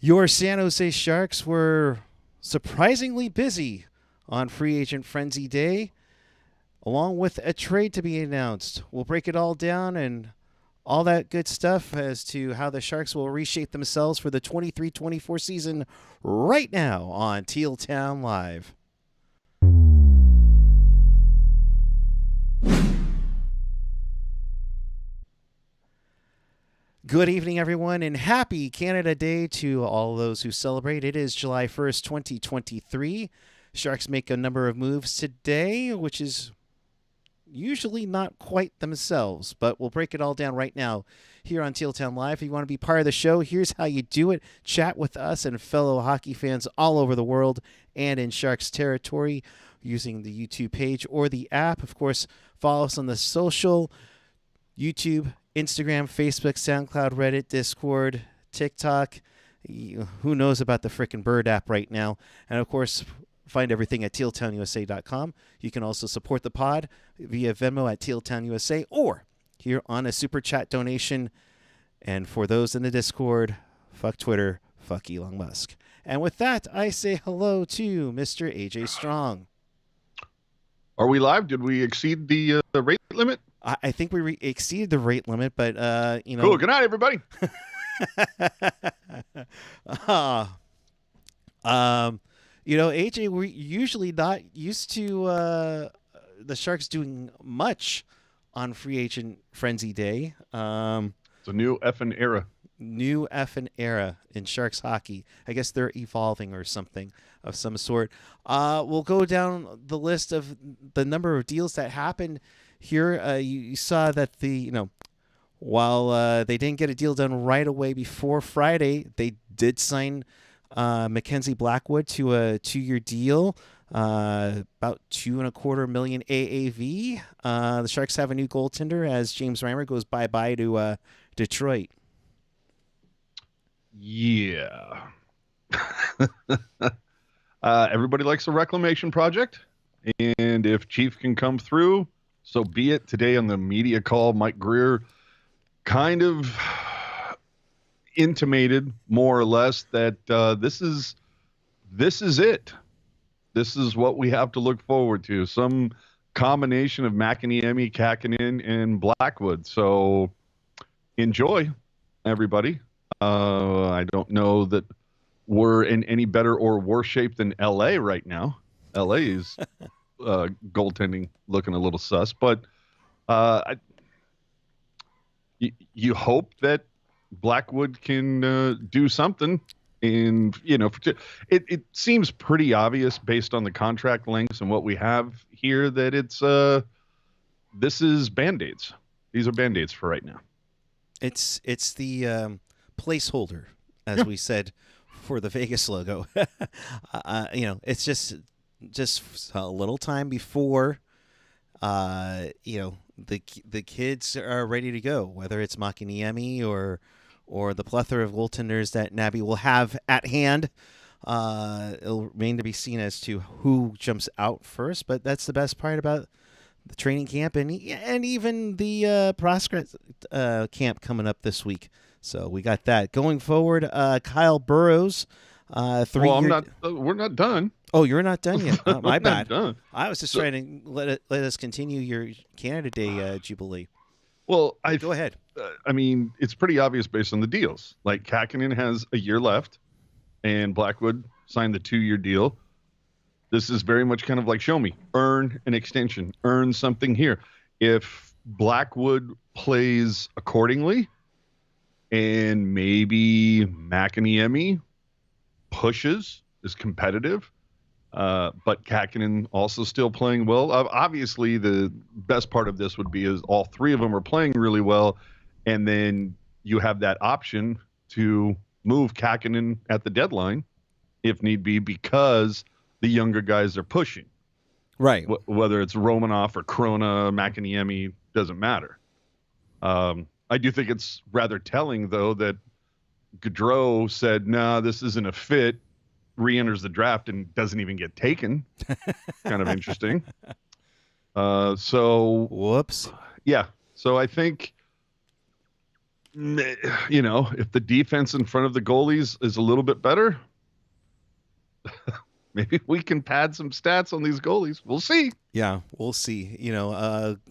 Your San Jose Sharks were surprisingly busy on Free Agent Frenzy Day, along with a trade to be announced. We'll break it all down and all that good stuff as to how the Sharks will reshape themselves for the 23-24 season right now on Teal Town Live. Good evening, everyone, and happy Canada Day to all those who celebrate. It is July 1st, 2023. Sharks make a number of moves today, which is usually not quite themselves, but we'll break it all down right now here on Teal Town Live. If you want to be part of the show, here's how you do it. Chat with us and fellow hockey fans all over the world and in Sharks territory using the YouTube page or the app. Of course, follow us on the social, YouTube, Instagram, Facebook, SoundCloud, Reddit, Discord, TikTok. Who knows about the frickin' Bird app right now? And, of course, find everything at tealtownusa.com. You can also support the pod via Venmo at tealtownusa or here on a super chat donation. And for those in the Discord, fuck Twitter, fuck Elon Musk. And with that, I say hello to Mr. AJ Strong. Are we live? Did we exceed the rate limit? I think we exceeded the rate limit, but, you know. Cool. Good night, everybody. You know, AJ, we're usually not used to the Sharks doing much on Free Agent Frenzy Day. It's a new effing era. New effing era in Sharks hockey. I guess they're evolving or something of some sort. We'll go down the list of the number of deals that happened here. You saw that while they didn't get a deal done right away before Friday, they did sign Mackenzie Blackwood to a 2-year deal, about $2.25 million AAV. The Sharks have a new goaltender as James Reimer goes bye-bye to Detroit. Yeah. Everybody likes a reclamation project, and if Chief can come through, so be it. Today on the media call, Mike Grier kind of intimated more or less that this is it. This is what we have to look forward to. Some combination of Mäkiniemi, Kakinen, and Blackwood. So enjoy, everybody. I don't know that we're in any better or worse shape than LA right now. LA is goaltending looking a little sus, but you hope that Blackwood can do something. And, you know, it seems pretty obvious based on the contract lengths and what we have here that this is Band-Aids. These are Band-Aids for right now. It's the placeholder, as we said, for the Vegas logo. You know, it's just a little time before, you know, the kids are ready to go, whether it's Mäkiniemi or the plethora of goaltenders that Nabby will have at hand. It'll remain to be seen as to who jumps out first, but that's the best part about the training camp and even the prospect camp coming up this week. So we got that going forward. Kyle Burrows, 3 years. We're not done. Oh, you're not done yet. Oh, my bad. Done. I was just trying to let us continue your Canada Day jubilee. Well, go ahead. I mean, it's pretty obvious based on the deals. Like Kakinen has a year left, and Blackwood signed the 2-year deal. This is very much kind of like show me, earn an extension, earn something here. If Blackwood plays accordingly, and maybe Mäkiniemi pushes, is competitive, but Kakinen also still playing well. Obviously, the best part of this would be is all three of them are playing really well, and then you have that option to move Kakinen at the deadline if need be because the younger guys are pushing. Right. Whether it's Romanoff or Krona, Mäkiniemi, doesn't matter. I do think it's rather telling, though, that Gaudreau said, "No, this isn't a fit," re-enters the draft and doesn't even get taken. Kind of interesting. So whoops. Yeah. So I think If the defense in front of the goalies is a little bit better, maybe we can pad some stats on these goalies. We'll see. Yeah, we'll see.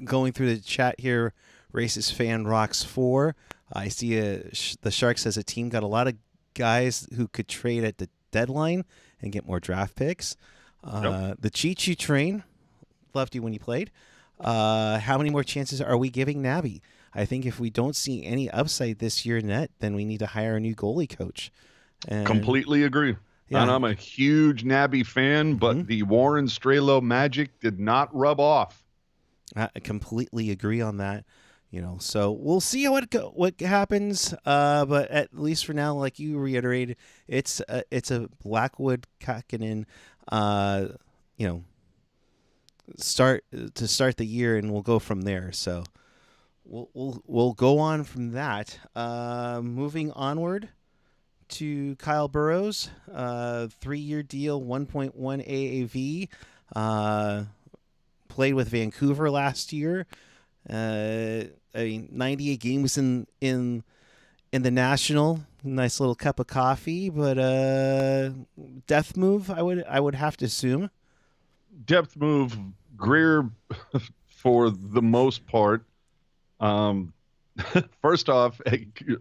Going through the chat here, Racist Fan Rocks 4. I see the Sharks as a team got a lot of guys who could trade at the deadline and get more draft picks. Yep. The Choo train loved you when you played. How many more chances are we giving Nabby? I think if we don't see any upside this year net, then we need to hire a new goalie coach. And completely agree. Yeah. And I'm a huge Nabby fan, but the Warren Strelo magic did not rub off. I completely agree on that. So we'll see what happens. But at least for now, like you reiterated, it's a Blackwood Kakinen, start the year, and we'll go from there. So we'll go on from that. Moving onward to Kyle Burrows, 3-year deal, 1.1 AAV. Played with Vancouver last year. 98 games in the National. Nice little cup of coffee, but depth move. I would have to assume. Depth move. Grier, for the most part. First off,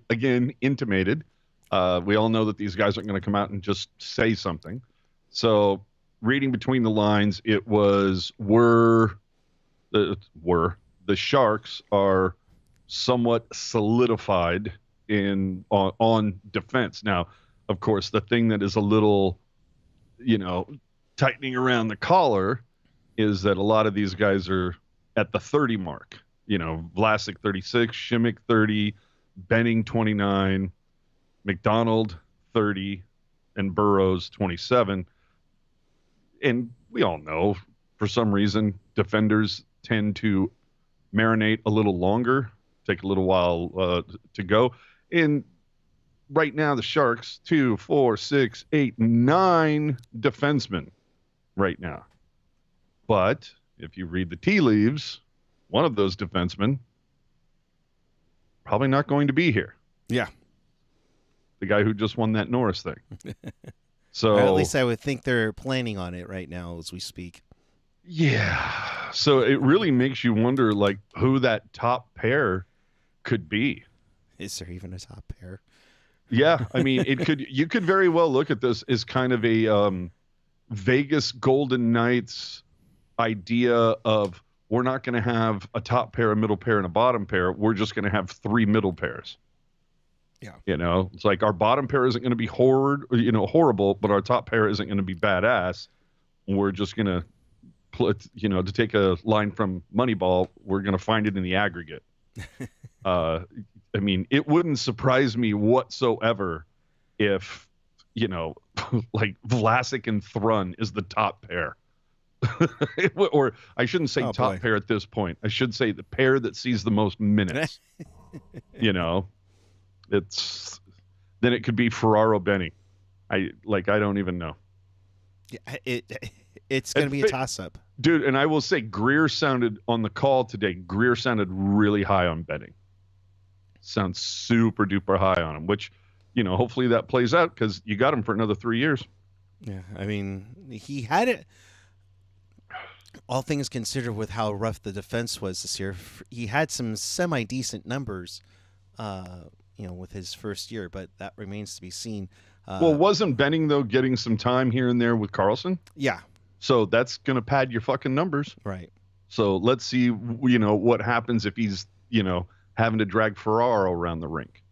again, intimated. We all know that these guys aren't going to come out and just say something. So, reading between the lines, it was the Sharks are somewhat solidified on defense. Now, of course, the thing that is a little, tightening around the collar is that a lot of these guys are at the 30 mark. Vlasic 36, Shimmick 30, Benning 29, McDonald 30, and Burrows 27. And we all know, for some reason, defenders tend to marinate a little longer, take a little while to go. And right now, the Sharks, 2, 4, 6, 8, 9 defensemen right now. But if you read the tea leaves, one of those defensemen probably not going to be here. Yeah. The guy who just won that Norris thing. So, or at least I would think they're planning on it right now as we speak. Yeah. So it really makes you wonder, who that top pair could be. Is there even a top pair? Yeah. I mean, you could very well look at this as kind of a Vegas Golden Knights idea of, we're not going to have a top pair, a middle pair, and a bottom pair. We're just going to have 3 middle pairs. Yeah. It's like our bottom pair isn't going to be horrible, but our top pair isn't going to be badass. We're just going to to take a line from Moneyball, we're going to find it in the aggregate. I mean, it wouldn't surprise me whatsoever if, Vlasic and Thrun is the top pair. Or I shouldn't say top pair at this point. I should say the pair that sees the most minutes. Then it could be Ferraro Benny. I don't even know. Yeah, it's going to be a toss-up. Dude, and I will say Grier sounded on the call today. Grier sounded really high on Benning. Sounds super duper high on him, which, hopefully that plays out because you got him for another 3 years. Yeah, I mean, he had it. All things considered, with how rough the defense was this year, he had some semi-decent numbers, with his first year, but that remains to be seen. Well, wasn't Benning, though, getting some time here and there with Karlsson? Yeah. So that's going to pad your fucking numbers. Right. So let's see, what happens if he's, having to drag Ferraro around the rink.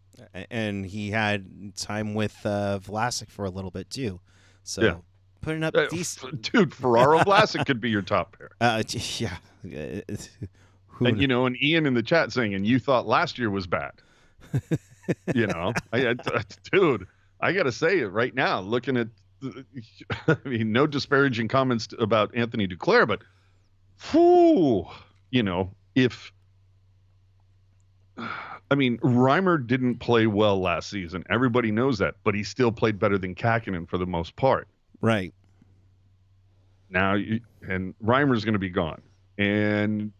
And he had time with Vlasic for a little bit, too. So yeah. Putting up decent. Dude, Ferraro Vlasic could be your top pair. Yeah. And Ian in the chat saying, and you thought last year was bad. Dude, I got to say it right now, looking at, no disparaging comments about Anthony Duclair, but Reimer didn't play well last season. Everybody knows that, but he still played better than Kakinen for the most part. Right. Now, and Reimer's going to be gone. And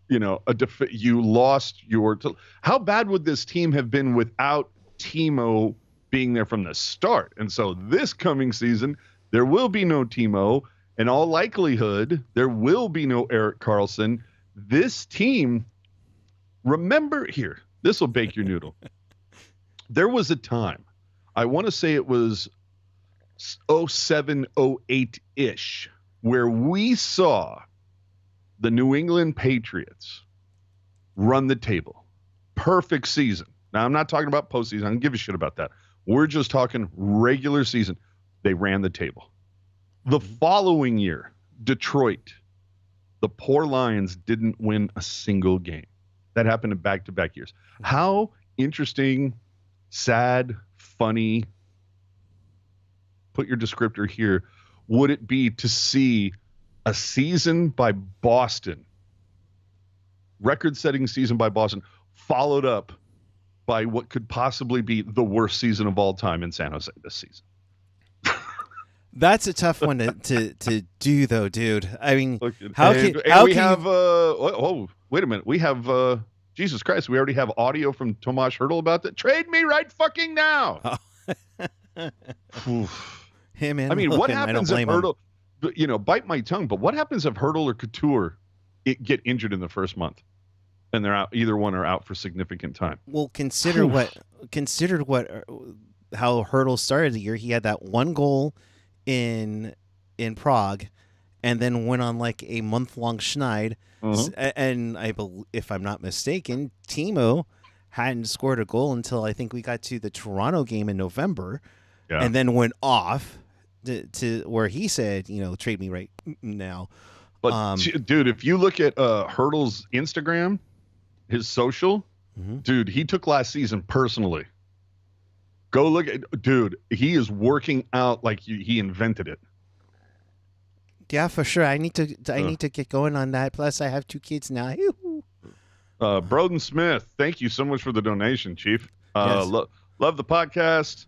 you lost your. How bad would this team have been without Timo being there from the start? And so this coming season, there will be no Timo. In all likelihood, there will be no Eric Karlsson. This team, remember here, this will bake your noodle. There was a time, I want to say it was 07, 08-ish, where we saw the New England Patriots run the table. Perfect season. Now, I'm not talking about postseason. I don't give a shit about that. We're just talking regular season. They ran the table. The following year, Detroit, the poor Lions didn't win a single game. That happened in back-to-back years. How interesting, sad, funny, put your descriptor here, would it be to see a season by Boston, record-setting season by Boston, followed up by what could possibly be the worst season of all time in San Jose this season? That's a tough one to do, though, dude. I mean, wait a minute. We have, Jesus Christ, we already have audio from Tomas Hertl about that. Trade me right fucking now. Him and I mean, Logan, what happens if Hertl, bite my tongue, but what happens if Hertl or Couture get injured in the first month and they're out, either one are out for significant time? Well, consider how Hertl started the year. He had that one goal in Prague, and then went on like a month-long schneid. And if I'm not mistaken, Timo hadn't scored a goal until I think we got to the Toronto game in November, and then went off to where he said, trade me right now. But dude, if you look at Hertl's Instagram, his social, dude, he took last season personally. Go look at, dude, he is working out like he invented it. Yeah, for sure. I need to get going on that. Plus, I have 2 kids now. Broden Smith, thank you so much for the donation, Chief. Yes. Love the podcast.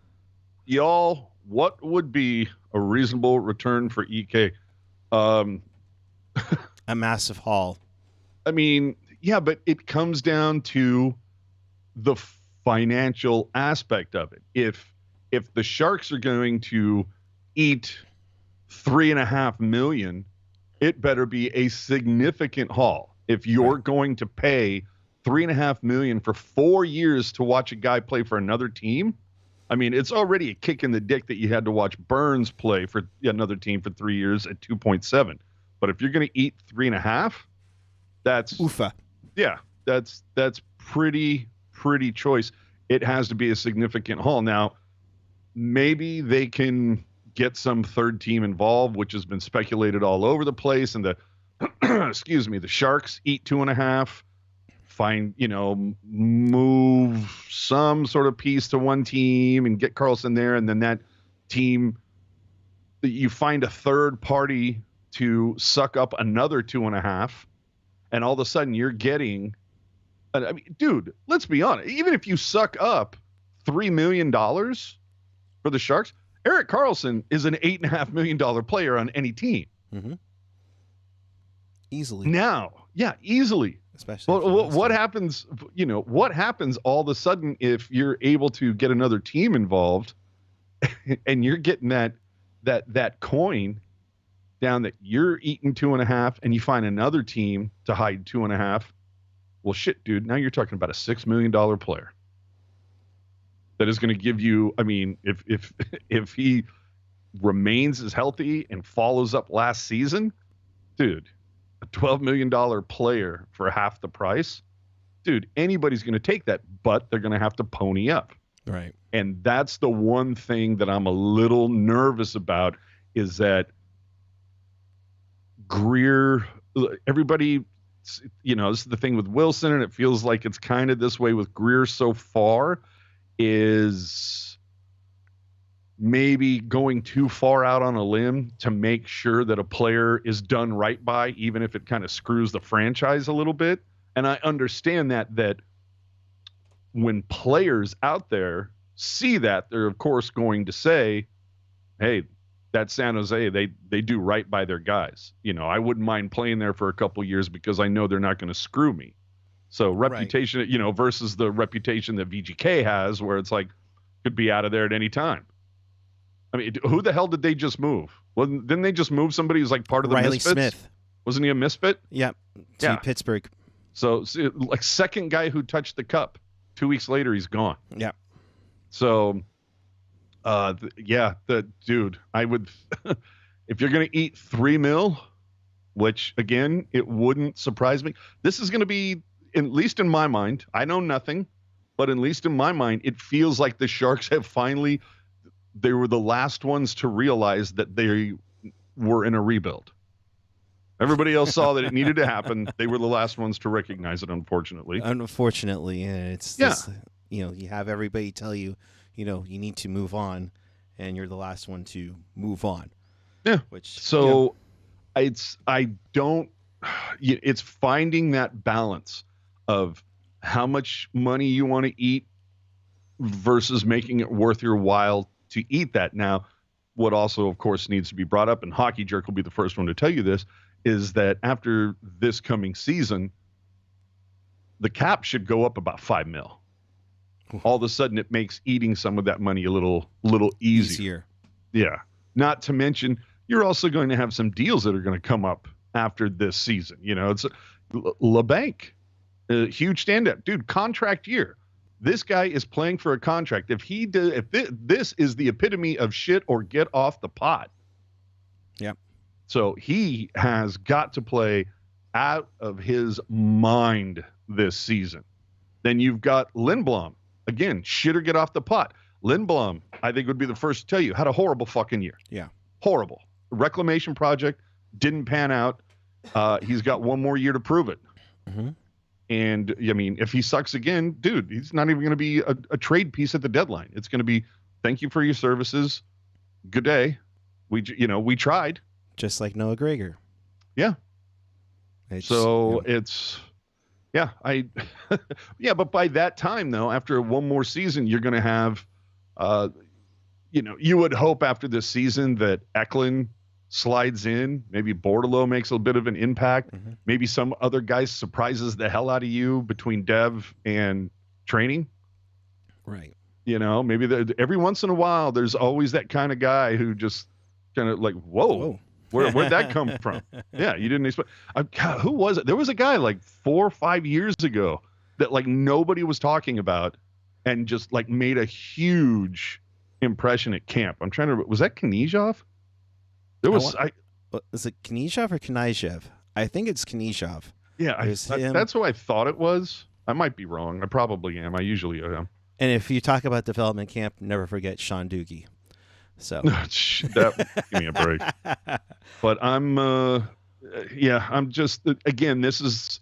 Y'all, what would be a reasonable return for EK? A massive haul. I mean, yeah, but it comes down to the financial aspect of it. If the Sharks are going to eat $3.5 million, it better be a significant haul. If you're going to pay $3.5 million for 4 years to watch a guy play for another team, I mean, it's already a kick in the dick that you had to watch Burns play for another team for 3 years at 2.7. But if you're going to eat 3.5, that's oofa. Yeah, that's pretty choice. It has to be a significant haul. Now, maybe they can get some third team involved, which has been speculated all over the place. And the the Sharks eat 2.5, find, move some sort of piece to one team and get Karlsson there. And then that team, you find a third party to suck up another 2.5. And all of a sudden you're getting, I mean, dude, let's be honest. Even if you suck up $3 million for the Sharks, Eric Karlsson is an $8.5 million player on any team. Easily. Now, yeah, easily. Especially. What happens? What happens all of a sudden if you're able to get another team involved, and you're getting that coin down that you're eating 2.5, and you find another team to hide 2.5. Well, shit, dude. Now you're talking about a $6 million player that is going to give you. I mean, if he remains as healthy and follows up last season, dude, a $12 million player for half the price, dude. Anybody's going to take that, but they're going to have to pony up. Right. And that's the one thing that I'm a little nervous about is that Grier, everybody, this is the thing with Wilson, and it feels like it's kind of this way with Grier so far, is maybe going too far out on a limb to make sure that a player is done right by, even if it kind of screws the franchise a little bit. And I understand that when players out there see that, they're of course going to say, hey, that San Jose, they do right by their guys. You know, I wouldn't mind playing there for a couple years because I know they're not going to screw me. So reputation, you know, versus the reputation that VGK has, where it's like could be out of there at any time. I mean, who the hell did they just move? Didn't they just move somebody who's like part of the Riley Misfits? Smith. Wasn't he a misfit? Yeah, to Pittsburgh. So like second guy who touched the cup. 2 weeks later, he's gone. Yeah. So, the dude, I would, if you're going to eat $3 million, which again, it wouldn't surprise me. This is going to be, at least in my mind, I know nothing, but at least in my mind, it feels like the Sharks have finally, they were the last ones to realize that they were in a rebuild. Everybody else saw that it needed to happen. They were the last ones to recognize it, unfortunately. Unfortunately, it's this, you know, you have everybody tell you, you know, you need to move on, and you're the last one to move on. Yeah. Which so, it's finding that balance of how much money you want to eat versus making it worth your while to eat that. Now, what also, of course, needs to be brought up, and Hockey Jerk will be the first one to tell you this, is that after this coming season, the cap should go up about $5 million. All of a sudden, it makes eating some of that money a little easier. Yeah. Not to mention, you're also going to have some deals that are going to come up after this season. You know, it's LeBanc, a huge stand-up. Dude, contract year. This guy is playing for a contract. If this is the epitome of shit or get off the pot. Yeah. So he has got to play out of his mind this season. Then you've got Lindblom. Again, shit or get off the pot. Lindblom, I think, would be the first to tell you, had a horrible fucking year. Yeah. Horrible. Reclamation project didn't pan out. He's got one more year to prove it. Mm-hmm. And, I mean, if he sucks again, dude, he's not even going to be a trade piece at the deadline. It's going to be, thank you for your services. Good day. We tried. Just like Noah Gregor. Yeah. But by that time, though, after one more season, you're going to have, you would hope after this season that Eklund slides in, maybe Bordelot makes a bit of an impact. Mm-hmm. Maybe some other guy surprises the hell out of you between dev and training. Right. You know, maybe every once in a while, there's always that kind of guy who just kind of like, whoa. Where'd that come from? Yeah, you didn't expect. Who was it? There was a guy like 4 or 5 years ago that like nobody was talking about, and just like made a huge impression at camp. I'm trying to. Was that Knyzhov? There was. Is it Knyzhov or Knyzhov? I think it's Knyzhov. Yeah, that's who I thought it was. I might be wrong. I probably am. I usually am. And if you talk about development camp, never forget Sean Doogie. So give me a break. But I'm just, again, this is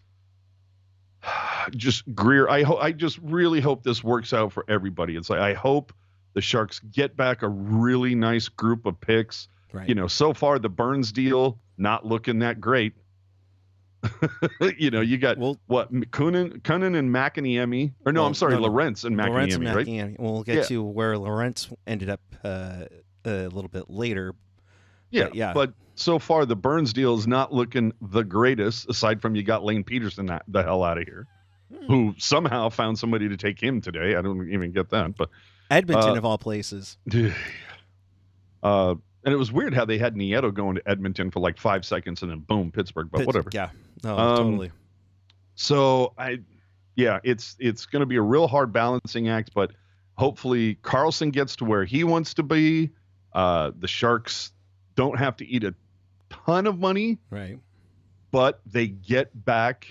just Grier. I just really hope this works out for everybody. It's like, I hope the Sharks get back a really nice group of picks. Right. You know, so far the Burns deal, not looking that great. You got Kunin and McAniemi, or no, I'm sorry, Lorentz and McAniemi, right? We'll get to where Lorentz ended up a little bit later. Yeah, but so far the Burns deal is not looking the greatest, aside from you got Lane Peterson the hell out of here, who somehow found somebody to take him today. I don't even get that, but Edmonton of all places. And it was weird how they had Nieto going to Edmonton for like 5 seconds and then boom, Pittsburgh. But whatever. Yeah, no, totally. So it's going to be a real hard balancing act, but hopefully Karlsson gets to where he wants to be. The Sharks don't have to eat a ton of money, right? But they get back,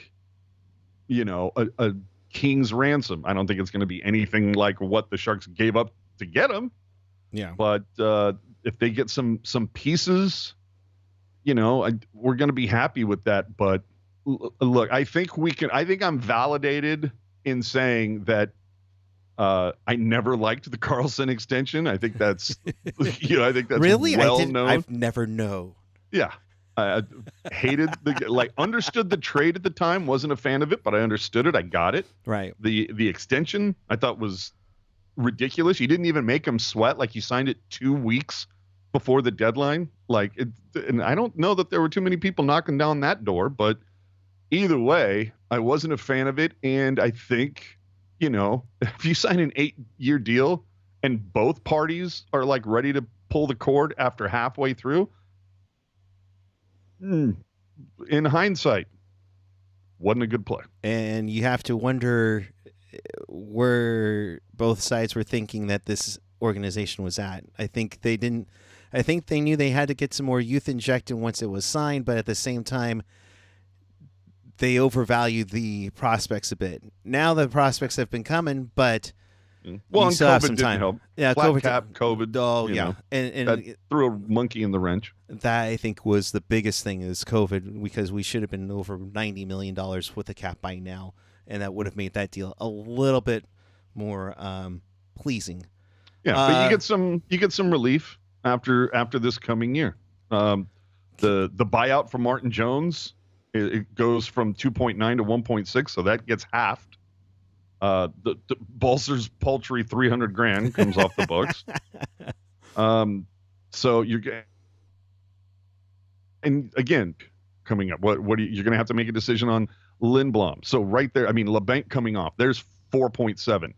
a king's ransom. I don't think it's going to be anything like what the Sharks gave up to get him. Yeah, but if they get some pieces, we're going to be happy with that. But look, I think I'm validated in saying that I never liked the Karlsson extension. I think that's, I think that's really well known. I've never known. Yeah. I hated understood the trade at the time, wasn't a fan of it, but I understood it. I got it. Right. The extension I thought was ridiculous. You didn't even make him sweat. Like, you signed it 2 weeks before the deadline. And I don't know that there were too many people knocking down that door, but either way, I wasn't a fan of it. And I think, if you sign an 8-year deal and both parties are like ready to pull the cord after halfway through, in hindsight, wasn't a good play. And you have to wonder where both sides were thinking that this organization was at. I think they knew they had to get some more youth injected once it was signed, but at the same time, they overvalued the prospects a bit. Now the prospects have been coming, but well, you still have some didn't time. help. Yeah, COVID. Oh, yeah, and that threw a monkey in the wrench. That I think was the biggest thing is COVID, because we should have been over $90 million with the cap by now, and that would have made that deal a little bit more pleasing. Yeah, but you get some relief after this coming year. The buyout for Martin Jones, it goes from 2.9 to 1.6, so that gets halved. The Balser's paltry $300,000 comes off the books. So you're and again coming up. What you're going to have to make a decision on Lindblom. So right there, I mean, LeBanc coming off. There's 4.7.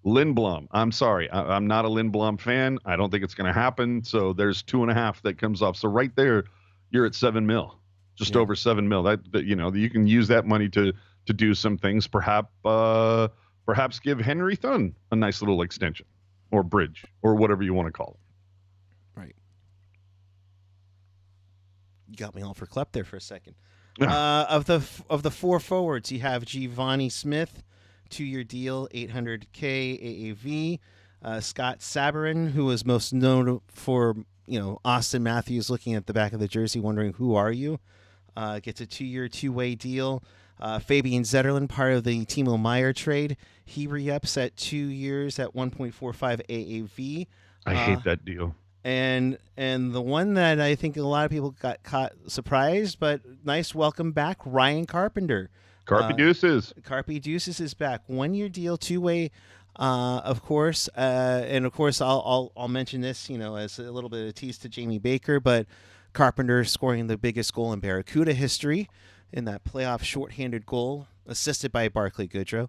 Lindblom. I'm sorry, I'm not a Lindblom fan. I don't think it's going to happen. So there's 2.5 that comes off. So right there, you're at $7 million, just over $7 million. That you can use that money to do some things. Perhaps give Henry Thun a nice little extension or bridge or whatever you want to call it. Right. You got me all for Klepp there for a second. Of the four forwards, you have Giovanni Smith, 2-year deal, $800K AAV. Scott Sabourin, who was most known for Austin Matthews looking at the back of the jersey, wondering who are you, gets a 2-year, 2-way deal. Fabian Zetterlund, part of the Timo Meier trade, he re-ups at 2 years at 1.45 AAV. I hate that deal. And the one that I think a lot of people got caught surprised, but nice welcome back, Ryan Carpenter. Carpe Deuces. Carpe Deuces is back. 1-year deal, 2-way, of course. And of course, I'll mention this, as a little bit of a tease to Jamie Baker, but Carpenter scoring the biggest goal in Barracuda history in that playoff shorthanded goal, assisted by Barclay Goodrow.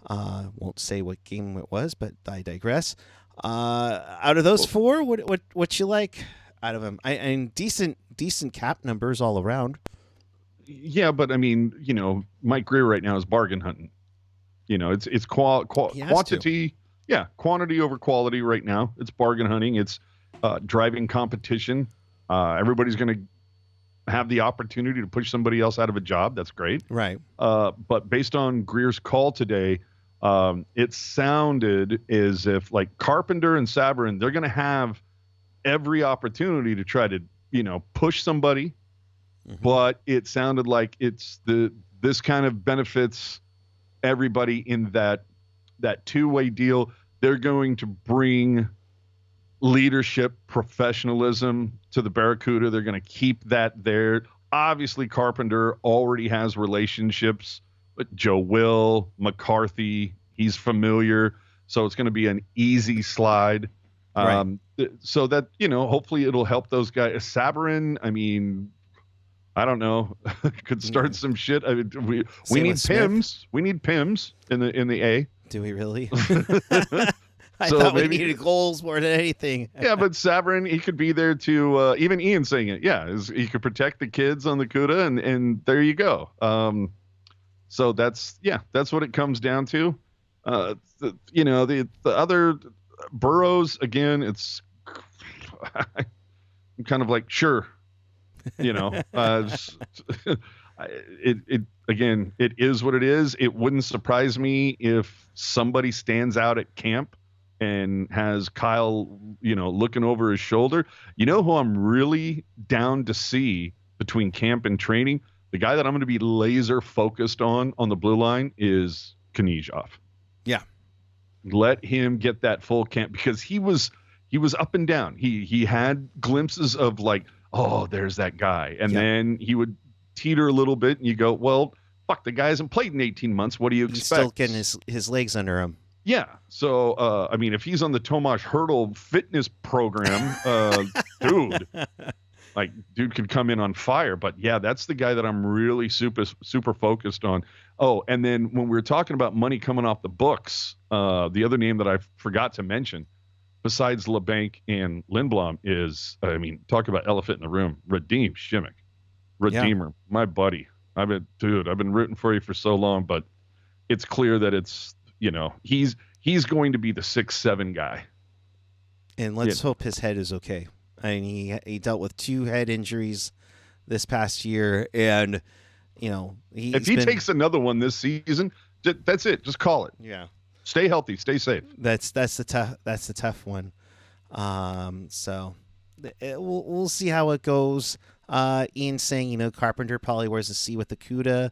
Won't say what game it was, but I digress. Out of those four, what you like out of him? And decent cap numbers all around. Yeah, but I mean, Mike Grier right now is bargain hunting. It's quantity. Yeah, quantity over quality right now. It's bargain hunting. It's driving competition. Everybody's going to have the opportunity to push somebody else out of a job. That's great. Right. But based on Grier's call today, it sounded as if like Carpenter and Sabourin, they're going to have every opportunity to try to, push somebody. Mm-hmm. But it sounded like this kind of benefits everybody in that 2-way deal. They're going to bring leadership, professionalism to the Barracuda. They're going to keep that there. Obviously, Carpenter already has relationships with Joe Will, McCarthy. He's familiar. So it's going to be an easy slide. Right. So that, hopefully it'll help those guys. Sabourin, I mean, I don't know, could start some shit. I mean, we need Pims. We need Pims in the A. Do we really? I thought we needed goals more than anything. Yeah, but Sabourin, he could be there to even Ian saying it. Yeah, he could protect the kids on the CUDA, and there you go. So that's what it comes down to. The other Burrows, again, it's I'm kind of like, sure, it is what it is. It wouldn't surprise me if somebody stands out at camp and has Kyle, looking over his shoulder. Who I'm really down to see between camp and training? The guy that I'm going to be laser focused on the blue line is Knizhov. Yeah. Let him get that full camp, because he was up and down. He had glimpses of like, oh, there's that guy. And then he would teeter a little bit and you go, well, fuck, the guy hasn't played in 18 months. What do you expect? He's still getting his legs under him. Yeah. So, I mean, if he's on the Tomasz Hurdle fitness program, dude, like, dude could come in on fire. But yeah, that's the guy that I'm really super focused on. Oh, and then when we were talking about money coming off the books, the other name that I forgot to mention, besides LeBanc and Lindblom, is, I mean, talk about elephant in the room, Radim Shimmick, Redeemer, my buddy. I've been rooting for you for so long, but it's clear that it's, he's going to be the 6'7" guy. And let's hope his head is okay. I mean, he dealt with 2 head injuries this past year, and if he takes another one this season, that's it. Just call it. Yeah. Stay healthy. Stay safe. That's the tough one. So we'll see how it goes. Ian saying Carpenter probably wears a C with the CUDA,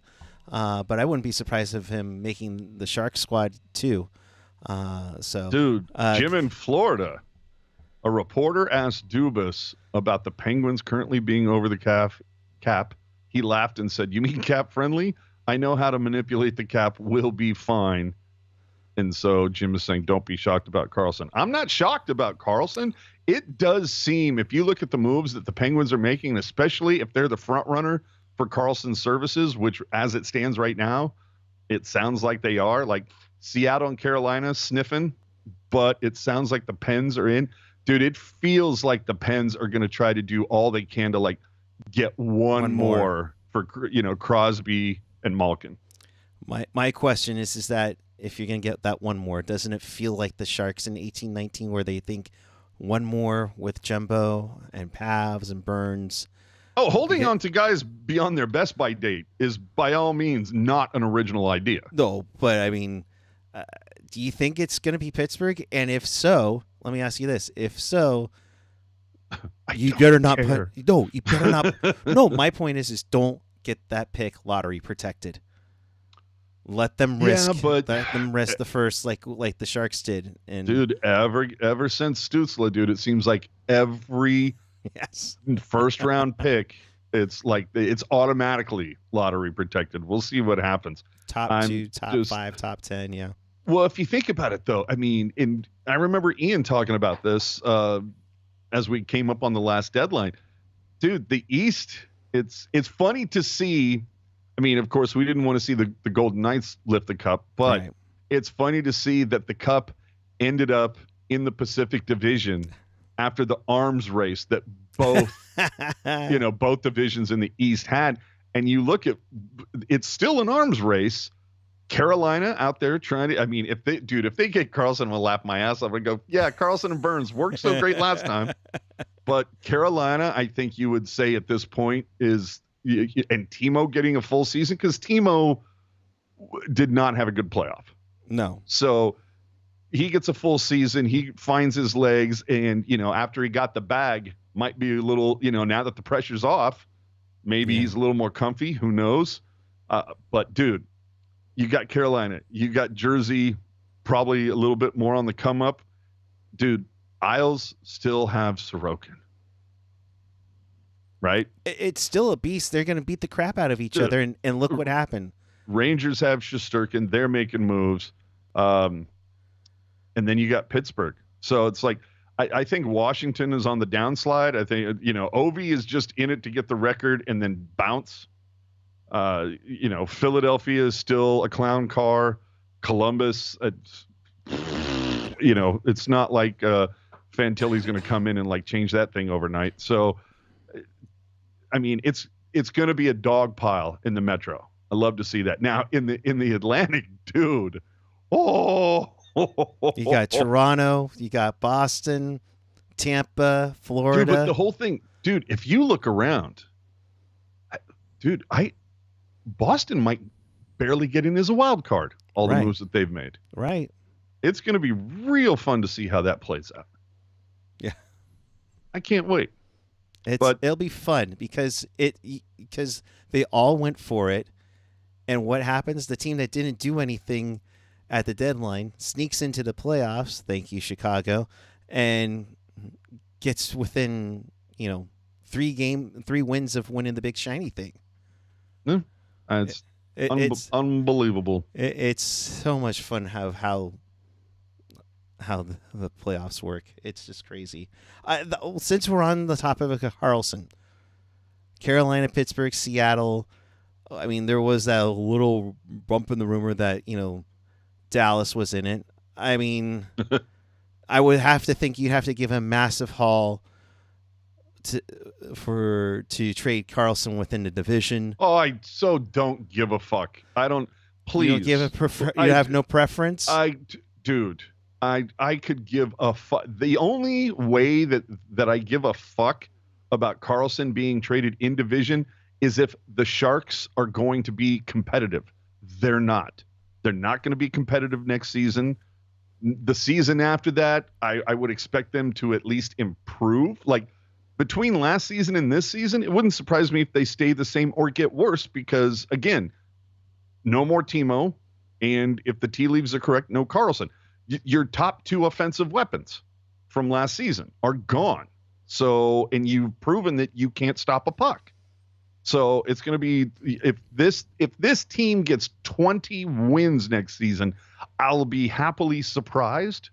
but I wouldn't be surprised of him making the Shark squad too. Dude, Jim in Florida, a reporter asked Dubas about the Penguins currently being over the cap. He laughed and said, "You mean cap friendly? I know how to manipulate the cap. We'll be fine." And so Jim is saying, don't be shocked about Karlsson. I'm not shocked about Karlsson. It does seem, if you look at the moves that the Penguins are making, especially if they're the front runner for Karlsson's services, which as it stands right now, it sounds like they are. Like Seattle and Carolina sniffing, but it sounds like the Pens are in. Dude, it feels like the Pens are going to try to do all they can to like get one more for Crosby and Malkin. My question is that if you're going to get that one more, doesn't it feel like the Sharks in 18-19 where they think one more with Jumbo and Pavs and Burns? Oh, holding on to guys beyond their best by date is by all means not an original idea. No, but I mean, do you think it's going to be Pittsburgh? And if so, let me ask you this. If so, you better not put... No, you better not... No, my point is don't get that pick lottery protected. Let them risk. Let them risk the first, like the Sharks did. And dude, ever since Stützle, dude, it seems like every first round pick, it's automatically lottery protected. We'll see what happens. Top 2, top 5, top 10, yeah. Well, if you think about it, though, I mean, I remember Ian talking about this as we came up on the last deadline. Dude, the East, it's funny to see. I mean, of course, we didn't want to see the Golden Knights lift the cup, but It's funny to see that the cup ended up in the Pacific Division after the arms race that both, both divisions in the East had. And you look at, it's still an arms race. Carolina out there trying to, I mean, if they get Karlsson, I'm gonna lap my ass off and go, yeah, Karlsson and Burns worked so great last time. But Carolina, I think you would say at this point is, and Timo getting a full season, because Timo did not have a good playoff. No. So he gets a full season. He finds his legs. And, after he got the bag, might be a little, now that the pressure's off, maybe he's a little more comfy. Who knows? But, dude, you got Carolina. You got Jersey, probably a little bit more on the come up. Dude, Isles still have Sorokin. Right? It's still a beast. They're going to beat the crap out of each other, and look what happened. Rangers have Shesterkin. They're making moves. And then you got Pittsburgh. So it's like, I think Washington is on the downslide. I think, Ovi is just in it to get the record and then bounce. Philadelphia is still a clown car. Columbus, it's not like Fantilli's going to come in and like change that thing overnight. So, I mean, it's going to be a dog pile in the Metro. I love to see that. Now in the Atlantic, dude. Oh, you got Toronto, you got Boston, Tampa, Florida. Dude, but the whole thing, dude. If you look around, Boston might barely get in as a wild card. All the moves that they've made. Right. It's going to be real fun to see how that plays out. Yeah. I can't wait. It'll be fun because they all went for it, and what happens? The team that didn't do anything at the deadline sneaks into the playoffs. Thank you, Chicago, and gets within 3 wins of winning the big shiny thing. Yeah, it's unbelievable. It's so much fun how the playoffs work. It's just crazy. Since we're on the topic of Karlsson, Carolina, Pittsburgh, Seattle. I mean, there was that little bump in the rumor that Dallas was in it. I mean, I would have to think you'd have to give a massive haul to trade Karlsson within the division. Oh, I so don't give a fuck. I don't. Please, you don't give you have no preference. Dude, I could give a fuck. The only way that I give a fuck about Karlsson being traded in division is if the Sharks are going to be competitive. They're not. They're not going to be competitive next season. The season after that, I would expect them to at least improve. Like between last season and this season, it wouldn't surprise me if they stay the same or get worse because, again, no more Timo. And if the tea leaves are correct, no Karlsson. Your top two offensive weapons from last season are gone. So, and you've proven that you can't stop a puck. So it's going to be, if this team gets 20 wins next season, I'll be happily surprised.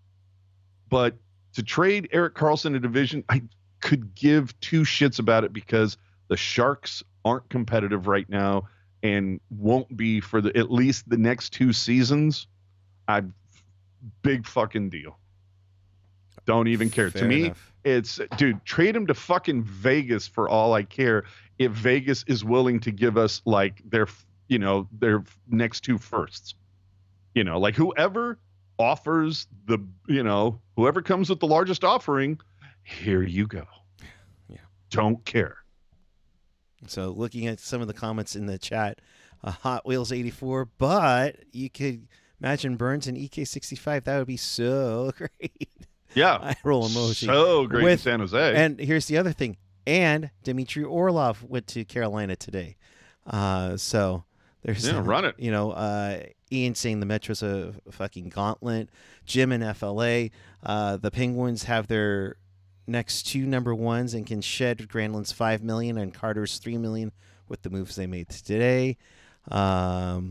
But to trade Eric Karlsson a division, I could give two shits about it because the Sharks aren't competitive right now and won't be for at least the next two seasons. Big fucking deal. Don't even care. Fair to me, enough. It's, dude, trade him to fucking Vegas for all I care. If Vegas is willing to give us like their next two firsts, like whoever offers whoever comes with the largest offering, here you go. Yeah. Don't care. So looking at some of the comments in the chat, Hot Wheels 84, but you could imagine Burns and EK65. That would be so great. Yeah. I roll emoji. So great in San Jose. And here's the other thing. And Dmitry Orlov went to Carolina today. So there's run it. Ian saying the Metro's a fucking gauntlet. Jim in FLA. The Penguins have their next two number ones and can shed Granlund's $5 million and Carter's $3 million with the moves they made today. I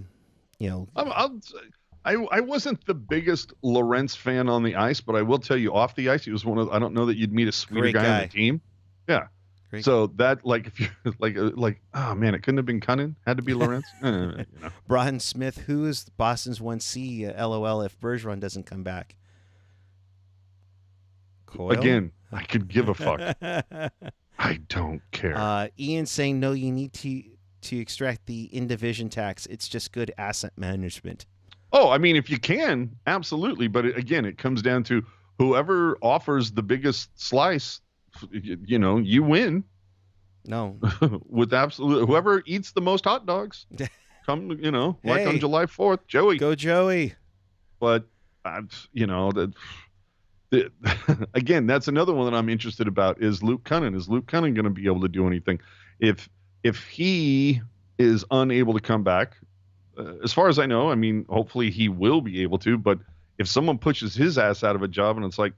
wasn't the biggest Lorentz fan on the ice, but I will tell you off the ice, he was one of. I don't know that you'd meet a sweeter guy on the team. Yeah. Great. So that, like, if you like, oh man, it couldn't have been Cunnin. Had to be Lorentz. Broughton Smith, who is Boston's 1C? LOL if Bergeron doesn't come back. Coyle? Again, I could give a fuck. I don't care. Ian saying no, you need to extract the in-division tax. It's just good asset management. Oh, I mean, if you can, absolutely. But again, it comes down to whoever offers the biggest slice. You win. No. With absolute whoever eats the most hot dogs. Come, like on July 4th, Joey. Go Joey. But again, that's another one that I'm interested about is Luke Cunnin. Is Luke Cunnin going to be able to do anything? If he is unable to come back, as far as I know, I mean, hopefully he will be able to. But if someone pushes his ass out of a job and it's like,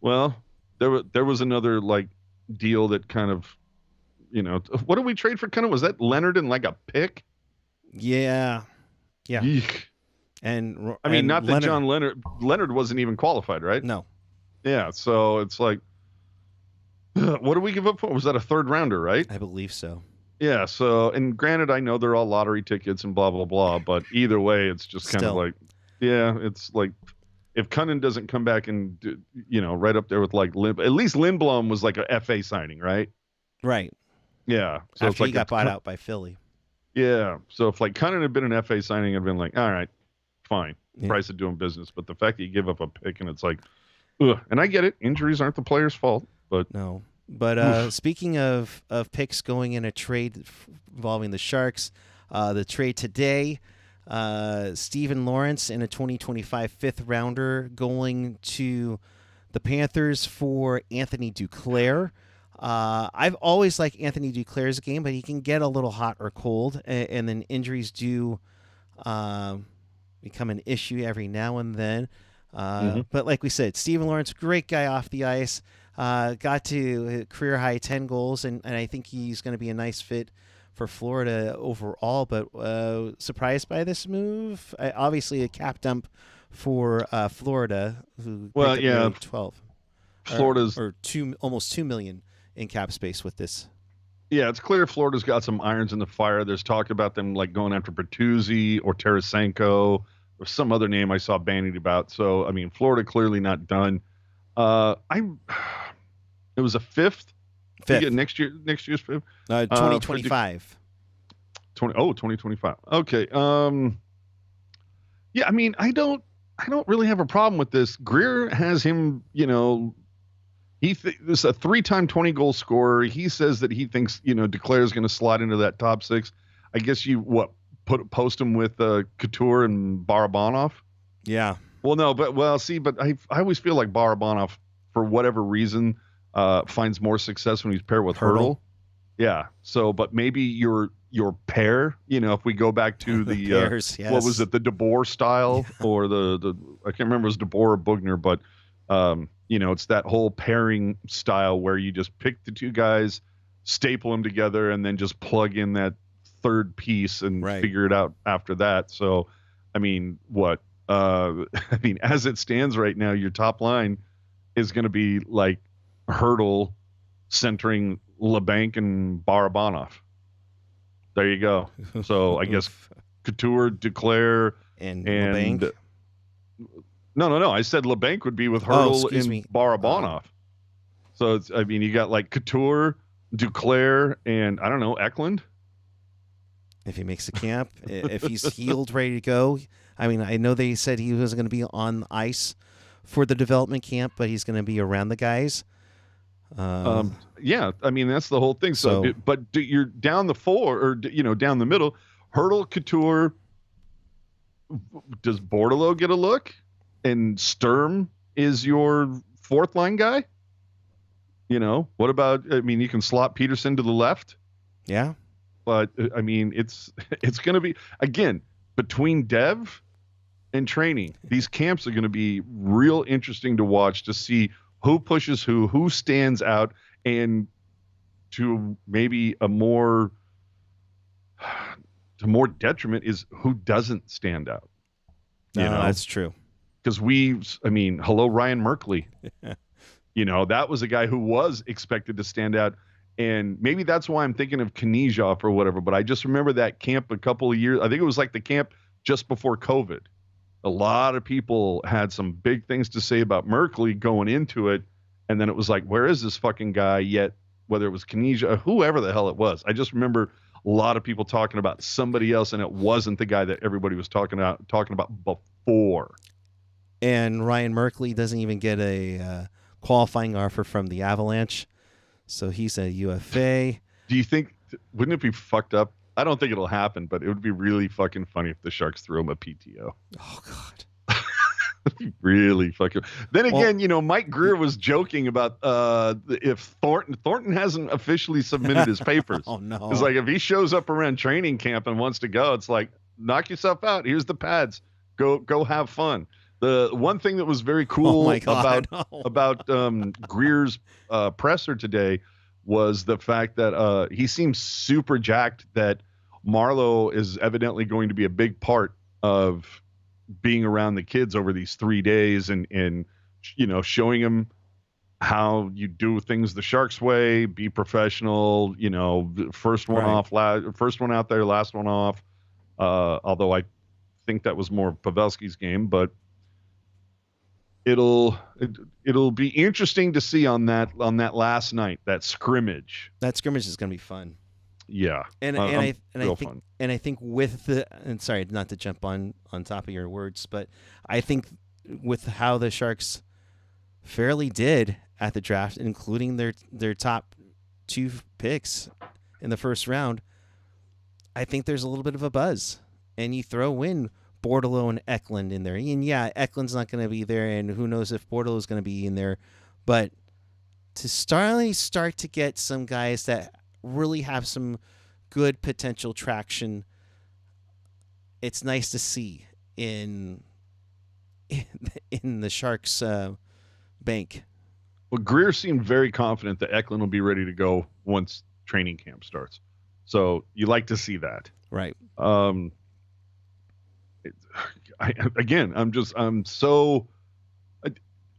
well, there was another like deal that kind of, what did we trade for Cunnin? Was that Leonard and like a pick? Yeah. Eek. And I mean, not that Leonard, John Leonard wasn't even qualified, right? No. Yeah. So it's like, what did we give up for? Was that a third rounder, right? I believe so. Yeah. So, and granted, I know they're all lottery tickets and blah, blah, blah, but either way, it's just kind of like, yeah, it's like, if Cunnin doesn't come back and, right up there with like at least Lindblom was like a FA signing, right? Right. Yeah. So After it's like he got bought out by Philly. Yeah. So if like Cunnin had been an FA signing, I'd been like, all right, fine. Yeah. Price of doing business. But the fact that you give up a pick and it's like, ugh. And I get it. Injuries aren't the player's fault, but no. But speaking of picks going in a trade involving the Sharks, the trade today, Steven Lawrence in a 2025 fifth rounder going to the Panthers for Anthony Duclair. I've always liked Anthony Duclair's game, but he can get a little hot or cold, and then injuries do become an issue every now and then. But like we said, Steven Lawrence, great guy off the ice, got to career high 10 goals, and I think he's going to be a nice fit for Florida overall, but surprised by this move. Obviously a cap dump for Florida, who Well, picked up yeah, nearly 12. Florida's or almost 2 million in cap space with this. Yeah, it's clear Florida's got some irons in the fire. There's talk about them like going after Bertuzzi or Tarasenko or some other name I saw bandied about. So I mean, Florida clearly not done. It was a fifth. Fifth. You get next year's fifth. 2025. 2025. Okay. Yeah, I mean, I don't really have a problem with this. Grier has him, this is a 3-time 20-goal scorer. He says that he thinks, Duclair is going to slide into that top 6. I guess post him with Couture and Barabanov. Yeah. Well, no, but I always feel like Barabanov, for whatever reason, finds more success when he's paired with Hertl. Yeah. So, but maybe your pair, if we go back to the pairs, yes. What was it, the DeBoer style or the I can't remember if it was DeBoer or Bugner, but it's that whole pairing style where you just pick the two guys, staple them together, and then just plug in that third piece and figure it out after that. So, I mean, as it stands right now, your top line is going to be like Hertl centering LeBanc and Barabanov. There you go. So I guess Couture, Duclair, and LeBanc. No. I said LeBanc would be with Hertl and Barabanov. So you got like Couture, Duclair, and I don't know, Eklund. If he makes a camp, if he's healed, ready to go. I mean, I know they said he wasn't going to be on ice for the development camp, but he's going to be around the guys. Yeah, I mean, that's the whole thing. But you're down the four or, down the middle, Hertl, Couture. Does Bordelot get a look? And Sturm is your fourth line guy? What about, you can slot Peterson to the left. Yeah. But I mean, it's going to be, again, between dev and training, these camps are going to be real interesting to watch, to see who pushes who stands out, and to maybe to more detriment is who doesn't stand out. That's true. Because hello, Ryan Merkley. That was a guy who was expected to stand out. And maybe that's why I'm thinking of Knizhov or whatever. But I just remember that camp a couple of years. I think it was like the camp just before COVID. A lot of people had some big things to say about Merkley going into it. And then it was like, where is this fucking guy yet? Whether it was Knizhov, whoever the hell it was. I just remember a lot of people talking about somebody else, and it wasn't the guy that everybody was talking about before. And Ryan Merkley doesn't even get a qualifying offer from the Avalanche. So he's a UFA. Do you think, wouldn't it be fucked up? I don't think it'll happen, but it would be really fucking funny if the Sharks threw him a PTO. Oh, God. That'd be really fucking. Then again, Mike Grier was joking about if Thornton hasn't officially submitted his papers. Oh, no. It's like if he shows up around training camp and wants to go, it's like, knock yourself out. Here's the pads. Go have fun. The one thing that was very cool about Grier's presser today was the fact that he seems super jacked that Marleau is evidently going to be a big part of being around the kids over these 3 days and showing them how you do things the Sharks way, be professional, first one off, first one out there, last one off. Although I think that was more Pavelski's game, but it'll be interesting to see on that last night, that scrimmage. That scrimmage is going to be fun. Yeah. I think with and sorry, not to jump on top of your words, but I think with how the Sharks fairly did at the draft, including their top 2 picks in the first round, I think there's a little bit of a buzz. And you throw in Bordelot and Eklund in there. And yeah, Eklund's not going to be there, and who knows if Bordelot is going to be in there. But to start to get some guys that really have some good potential traction, it's nice to see in the Sharks bank. Well, Grier seemed very confident that Eklund will be ready to go once training camp starts. So you like to see that. Right. I'm so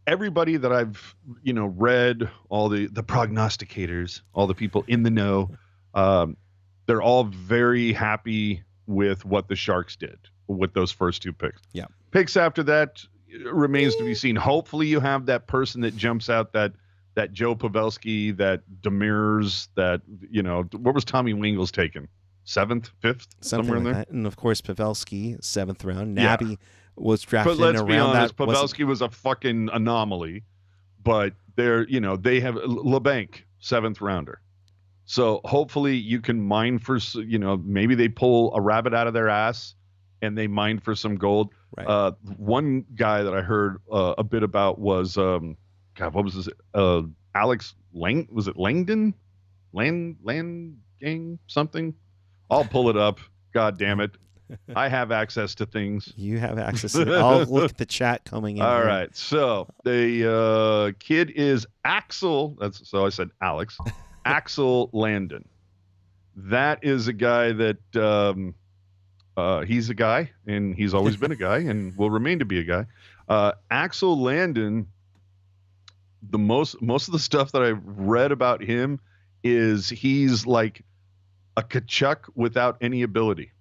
everybody that I've read, all the prognosticators, all the people in the know, they're all very happy with what the Sharks did with those first two picks. Yeah. Picks after that remains to be seen. Hopefully you have that person that jumps out, that Joe Pavelski, that Demers, that what was Tommy Wingels taken? 7th, 5th, somewhere in there. That. And of course Pavelski, 7th round. Nabby was drafted but let's around be honest, that. Pavelski was a fucking anomaly, but they have LeBanc, 7th rounder. So hopefully you can mine for, maybe they pull a rabbit out of their ass and they mine for some gold. Right. One guy that I heard a bit about was, what was his, Alex Lang? Was it Langdon? Landgang something? I'll pull it up. God damn it. I have access to things. You have access to I'll look at the chat coming in. All right. So the kid is Axel. So I said Alex. Axel Landon. That is a guy that he's a guy, and he's always been a guy and will remain to be a guy. Axel Landon, the most of the stuff that I've read about him is he's like a Kachuk without any ability.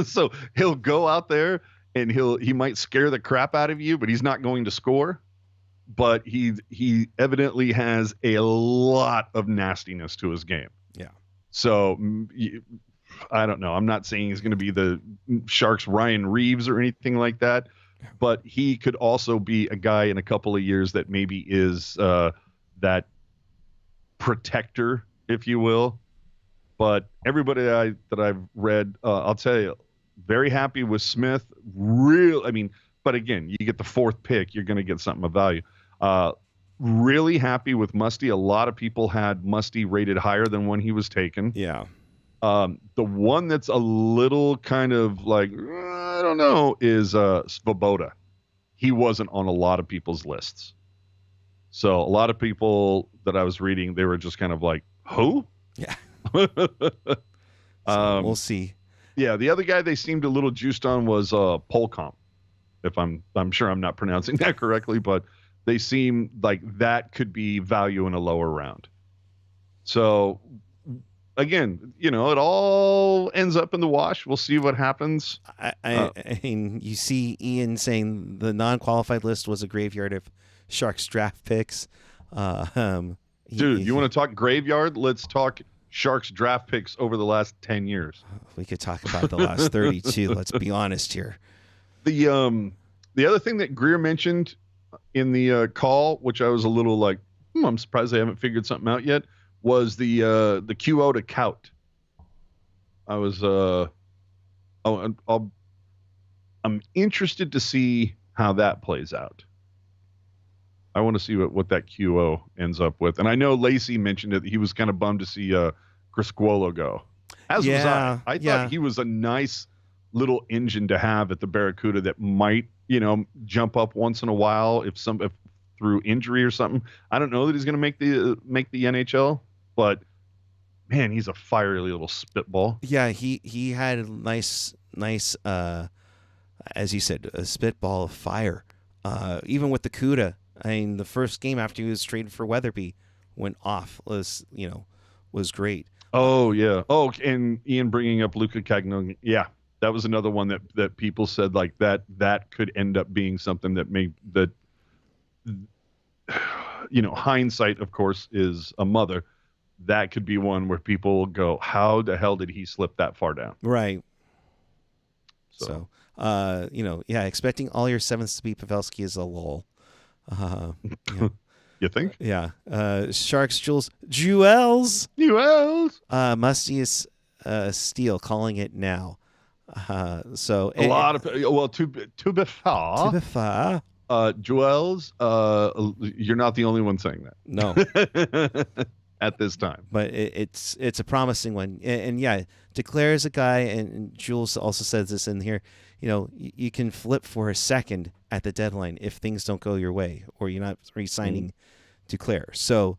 So he'll go out there and he might scare the crap out of you, but he's not going to score. But he evidently has a lot of nastiness to his game. Yeah. So I don't know. I'm not saying he's going to be the Sharks' Ryan Reeves or anything like that, but he could also be a guy in a couple of years that maybe is that protector, if you will. But everybody that I've read, I'll tell you, very happy with Smith. But again, you get the 4th pick, you're going to get something of value. Really happy with Musty. A lot of people had Musty rated higher than when he was taken. Yeah. The one that's a little kind of like, I don't know, is Svoboda. He wasn't on a lot of people's lists. So a lot of people that I was reading, they were just kind of like, who? Yeah. So we'll see. Yeah, the other guy they seemed a little juiced on was Polcom. If I'm sure I'm not pronouncing that correctly, but they seem like that could be value in a lower round. So again, it all ends up in the wash. We'll see what happens. I mean, you see Ian saying the non-qualified list was a graveyard of Sharks draft picks. Dude, you want to talk graveyard? Let's talk Sharks draft picks over the last 10 years. We could talk about the last 32. Let's be honest here. The other thing that Grier mentioned in the call, which I was a little like, I'm surprised they haven't figured something out yet, was the QO to Kaut. I was I'm interested to see how that plays out. I want to see what that QO ends up with. And I know Lacey mentioned it. He was kind of bummed to see Criscuolo go. As was I. I thought he was a nice little engine to have at the Barracuda that might, jump up once in a while if through injury or something. I don't know that he's going to make the NHL, but man, he's a fiery little spitball. Yeah, he had a nice as you said, a spitball of fire. Even with the Cuda. I mean, the first game after he was traded for Weatherby went off. Was great. Oh yeah. Oh, and Ian bringing up Luca Cagnon. Yeah, that was another one that people said like that could end up being something that hindsight, of course, is a mother. That could be one where people go, how the hell did he slip that far down? Right. So expecting all your 7ths to be Pavelski is a lull. You think? Yeah. Sharks Jewels. Musty is Steele calling it now. So a lot of to be fair, Jewels. You're not the only one saying that. No. At this time, but it's a promising one, and yeah, Duclair is a guy, and Jules also says this in here. You can flip for a second at the deadline if things don't go your way, or you're not re-signing Duclair. So,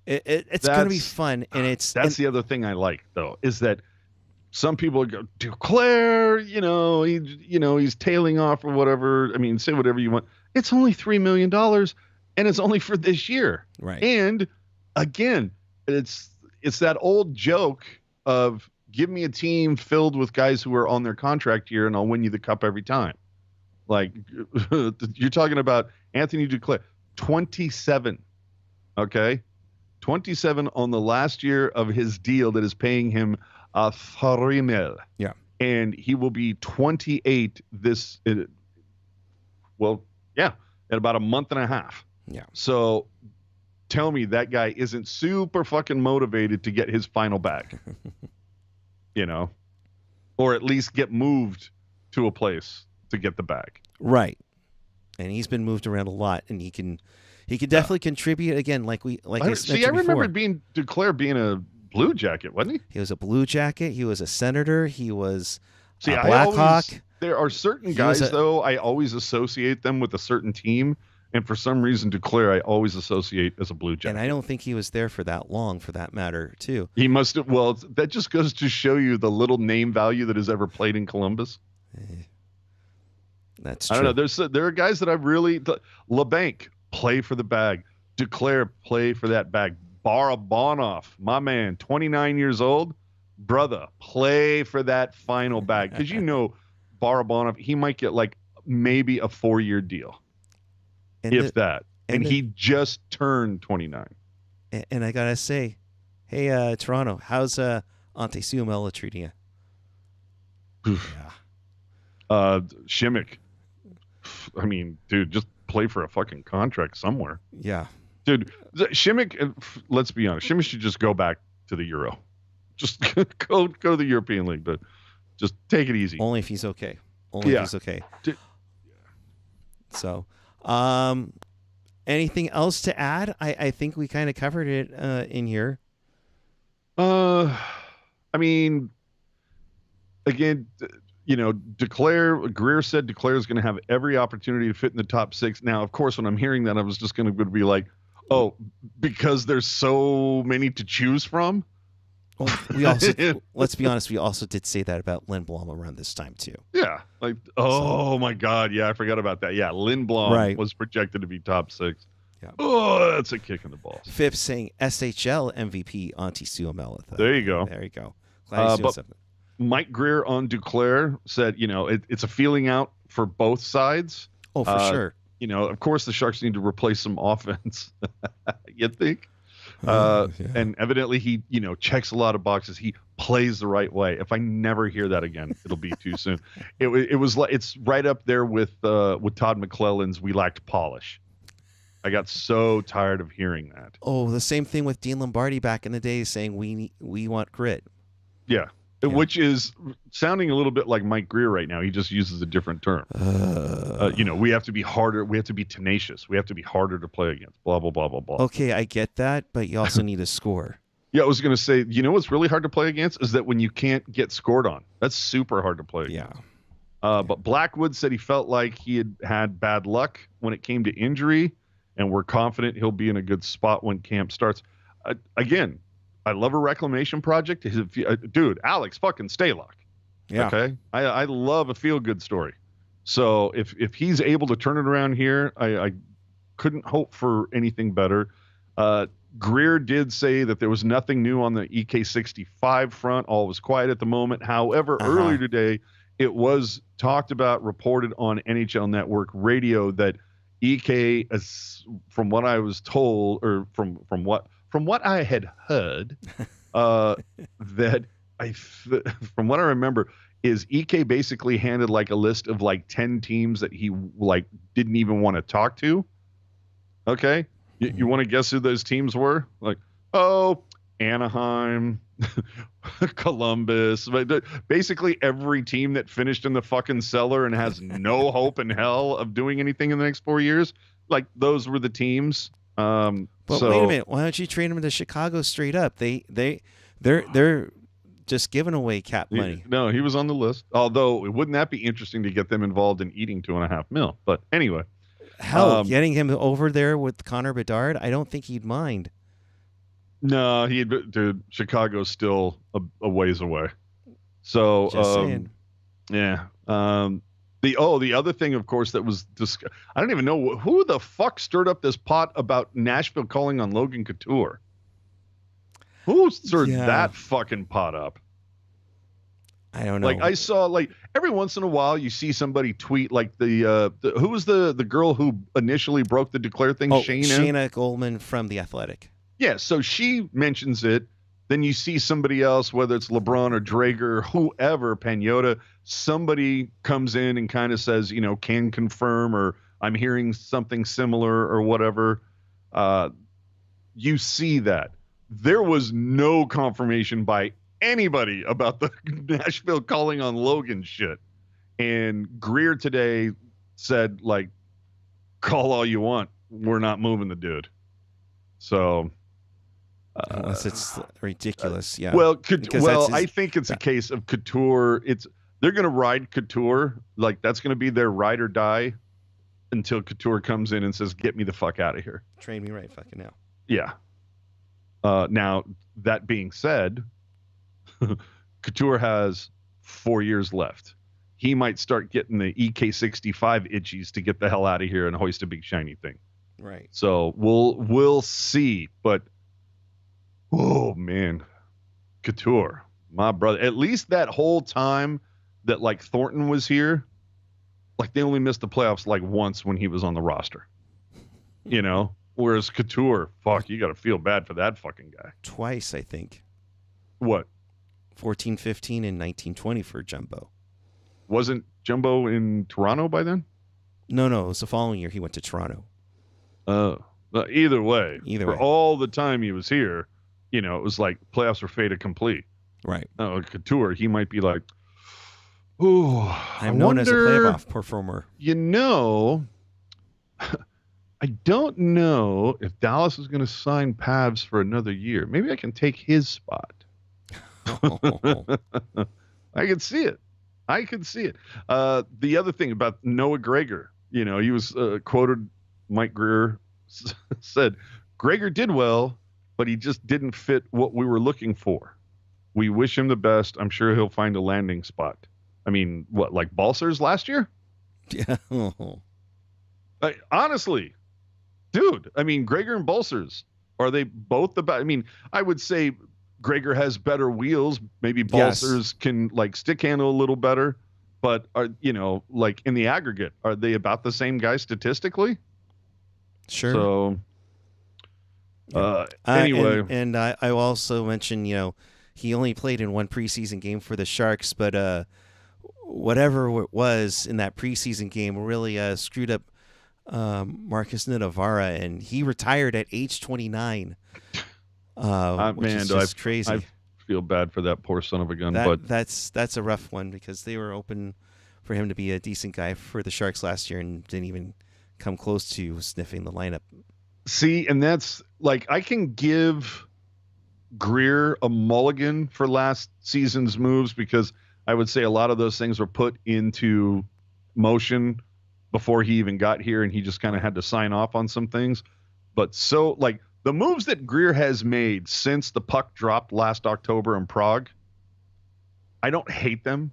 it's going to be fun, and that's the other thing I like though is that some people go, Duclair, he's tailing off or whatever. I mean, say whatever you want. It's only $3 million, and it's only for this year. Right. And again, it's that old joke of give me a team filled with guys who are on their contract year, and I'll win you the cup every time. Like, you're talking about Anthony Duclair, 27. Okay? 27 on the last year of his deal that is paying him $3 million. Yeah. And he will be 28 in about a month and a half. Yeah. So tell me that guy isn't super fucking motivated to get his final bag, or at least get moved to a place to get the bag. Right. And he's been moved around a lot, and he can definitely contribute again. I remember Duclair being a Blue Jacket, wasn't he? He was a Blue Jacket. He was a Senator. He was a Blackhawk. Blackhawk. There are certain guys, though, I always associate them with a certain team. And for some reason, Duclair, I always associate as a Blue Jacket. And I don't think he was there for that long, for that matter, too. He must have. Well, that just goes to show you the little name value that has ever played in Columbus. That's true. I don't know. There are guys that I really. LeBanc, play for the bag. Duclair, play for that bag. Barabanov, my man, 29 years old. Brother, play for that final bag. Because Barabanov, he might get like maybe a 4-year deal. And he just turned 29. And I gotta say, hey, Toronto, how's Ante Suomela treating you? Shimmick. I mean, dude, just play for a fucking contract somewhere. Yeah. Dude, Shimmick, let's be honest, Shimmick should just go back to the Euro. Just go to the European League, but just take it easy. Only if he's okay. If he's okay. So, anything else to add? I think we kind of covered it in here. I mean, again, Grier said Duclair is going to have every opportunity to fit in the top 6. Now, of course, when I'm hearing that, I was just going to be like, oh, because there's so many to choose from. Well, we also, let's be honest, we also did say that about Lindblom around this time too. Yeah. Like, my God. Yeah, I forgot about that. Yeah, Lindblom was projected to be top 6. Yeah. Oh, that's a kick in the balls. Phipps saying SHL MVP Ante Suomela. There you go. There you go. Glad he's doing something. Mike Grier on Duclair said, it's a feeling out for both sides. Oh, for sure. Of course, the Sharks need to replace some offense. You think? And evidently he, checks a lot of boxes. He plays the right way. If I never hear that again, it'll be too soon. It was like, it's right up there with Todd McClellan's "We lacked polish." I got so tired of hearing that. Oh, the same thing with Dean Lombardi back in the day saying we want grit. Yeah. Which is sounding a little bit like Mike Grier right now. He just uses a different term. We have to be harder. We have to be tenacious. We have to be harder to play against. Blah, blah, blah, blah, blah. Okay, I get that, but you also need a score. Yeah, I was going to say, what's really hard to play against is that when you can't get scored on. That's super hard to play against. Yeah. But Blackwood said he felt like he had bad luck when it came to injury, and we're confident he'll be in a good spot when camp starts. Again, I love a reclamation project. Dude, Alex fucking Stalock. Yeah. Okay. I love a feel-good story. So if he's able to turn it around here, I couldn't hope for anything better. Grier did say that there was nothing new on the EK65 front. All was quiet at the moment. However, earlier today, it was talked about, reported on NHL Network Radio that EK, from what I was told, or from what I had heard, that from what I remember, is EK basically handed like a list of like 10 teams that he like didn't even want to talk to. Okay. You want to guess who those teams were? Like, Anaheim, Columbus, but basically every team that finished in the fucking cellar and has no hope in hell of doing anything in the next 4 years. Like, those were the teams. But wait a minute, why don't you trade him to Chicago straight up? They're just giving away cap money. No, he was on the list. Although, wouldn't that be interesting to get them involved in eating $2.5 million? But anyway, hell, getting him over there with Connor Bedard, I don't think he'd mind. No, dude, Chicago's still a ways away. So, Just saying. yeah. The other thing, of course, that was I don't even know who the fuck stirred up this pot about Nashville calling on Logan Couture. Who stirred that fucking pot up? I don't know. Like, I saw, like, every once in a while you see somebody tweet, like, who was the girl who initially broke the Duclair thing? Shayna Goldman from The Athletic. Yeah, so she mentions it. Then you see somebody else, whether it's LeBron or Drager, whoever, Pagnotta, somebody comes in and kind of says, can confirm, or I'm hearing something similar or whatever. You see that. There was no confirmation by anybody about the Nashville calling on Logan shit. And Grier today said, like, call all you want. We're not moving the dude. So... unless it's ridiculous, yeah. Well, I think it's a case of Couture. They're going to ride Couture. Like, that's going to be their ride or die until Couture comes in and says, get me the fuck out of here. Train me right fucking now. Yeah. Now, that being said, Couture has 4 years left. He might start getting the EK65 itchies to get the hell out of here and hoist a big shiny thing. Right. So we'll see. But, oh, man. Couture, my brother. At least that whole time that, like, Thornton was here, like, they only missed the playoffs, like, once when he was on the roster. Whereas Couture, fuck, you got to feel bad for that fucking guy. Twice, I think. What? 14-15 and 19-20 for Jumbo. Wasn't Jumbo in Toronto by then? No, it was the following year he went to Toronto. Either way. For all the time he was here, it was like playoffs were fait accompli. Right. Couture, he might be like, ooh, I'm known as a playoff performer. I don't know if Dallas is going to sign Pavs for another year. Maybe I can take his spot. I can see it. The other thing about Noah Gregor, he was quoted, Mike Grier said, Gregor did well, but he just didn't fit what we were looking for. We wish him the best. I'm sure he'll find a landing spot. I mean, what, like Balsers last year? Yeah. Honestly, dude, I mean, Gregor and Balsers, are they both the best? I mean, I would say Gregor has better wheels. Maybe Balsers can, like, stick handle a little better. But, like, in the aggregate, are they about the same guy statistically? Sure. So, anyway. And I also mentioned, he only played in one preseason game for the Sharks, but whatever it was in that preseason game really screwed up Marcus Nittavara, and he retired at age 29. Which is just crazy. I feel bad for that poor son of a gun. But that's a rough one because they were open for him to be a decent guy for the Sharks last year and didn't even come close to sniffing the lineup. See, and that's like, I can give Grier a mulligan for last season's moves because I would say a lot of those things were put into motion before he even got here, and he just kind of had to sign off on some things. But so, like, the moves that Grier has made since the puck dropped last October in Prague, I don't hate them,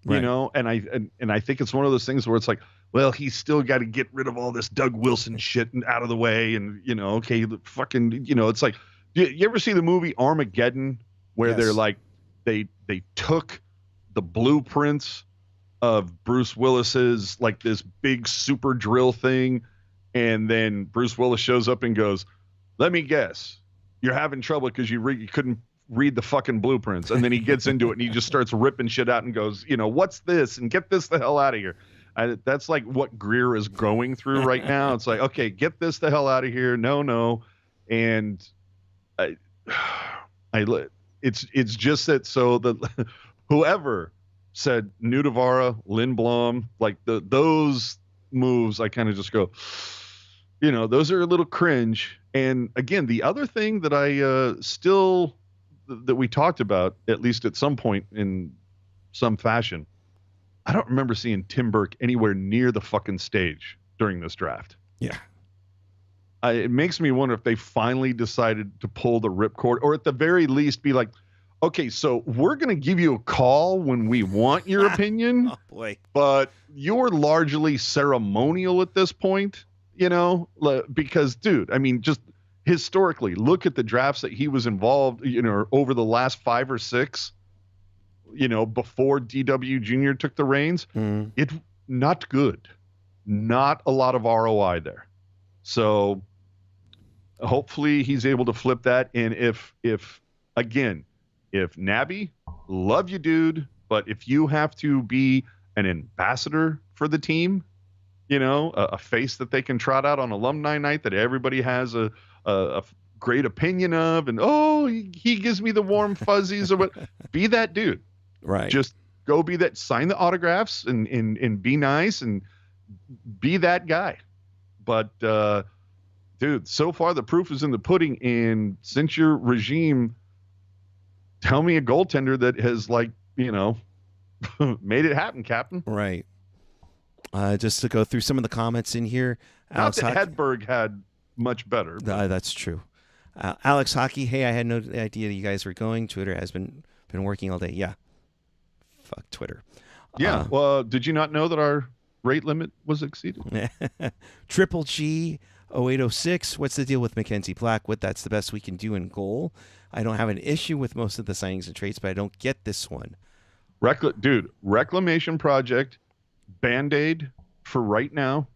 right. And I think it's one of those things where it's like, well, he's still got to get rid of all this Doug Wilson shit and out of the way, and okay, fucking, it's like, you ever see the movie Armageddon, where they're like, they took the blueprints of Bruce Willis's, like, this big super drill thing, and then Bruce Willis shows up and goes, let me guess, you're having trouble because you couldn't read the fucking blueprints. And then he gets into it and he just starts ripping shit out and goes, what's this? And get this the hell out of here. That's like what Grier is going through right now. It's like, okay, get this the hell out of here. No. And it's just that, so the whoever said Nudavara, Lindblom, like those moves, I kind of just go, those are a little cringe. And again, the other thing that that we talked about, at least at some point in some fashion, I don't remember seeing Tim Burke anywhere near the fucking stage during this draft. Yeah. It makes me wonder if they finally decided to pull the ripcord, or at the very least be like, Okay, so we're going to give you a call when we want your opinion. Oh, boy. But you're largely ceremonial at this point, because, dude, I mean, just historically, look at the drafts that he was involved, over the last 5 or 6, before DW Jr. took the reins. It not good. Not a lot of ROI there. So hopefully he's able to flip that. And if Nabby, love you, dude, but if you have to be an ambassador for the team, a face that they can trot out on alumni night that everybody has a great opinion of, and he gives me the warm fuzzies or what, be that dude. Right. Just go be that, sign the autographs and be nice and be that guy. But dude, so far the proof is in the pudding, and since your regime, tell me a goaltender that has made it happen, Captain. Right. Just to go through some of the comments in here. Not that Hedberg had much better. That's true. Alex Hockey, hey, I had no idea you guys were going. Twitter has been working all day. Yeah. Fuck Twitter. Yeah. Well, did you not know that our rate limit was exceeded? Triple G 0806. What's the deal with Mackenzie Blackwood? That's the best we can do in goal. I don't have an issue with most of the signings and trades, but I don't get this one. Dude, reclamation project, Band-Aid for right now,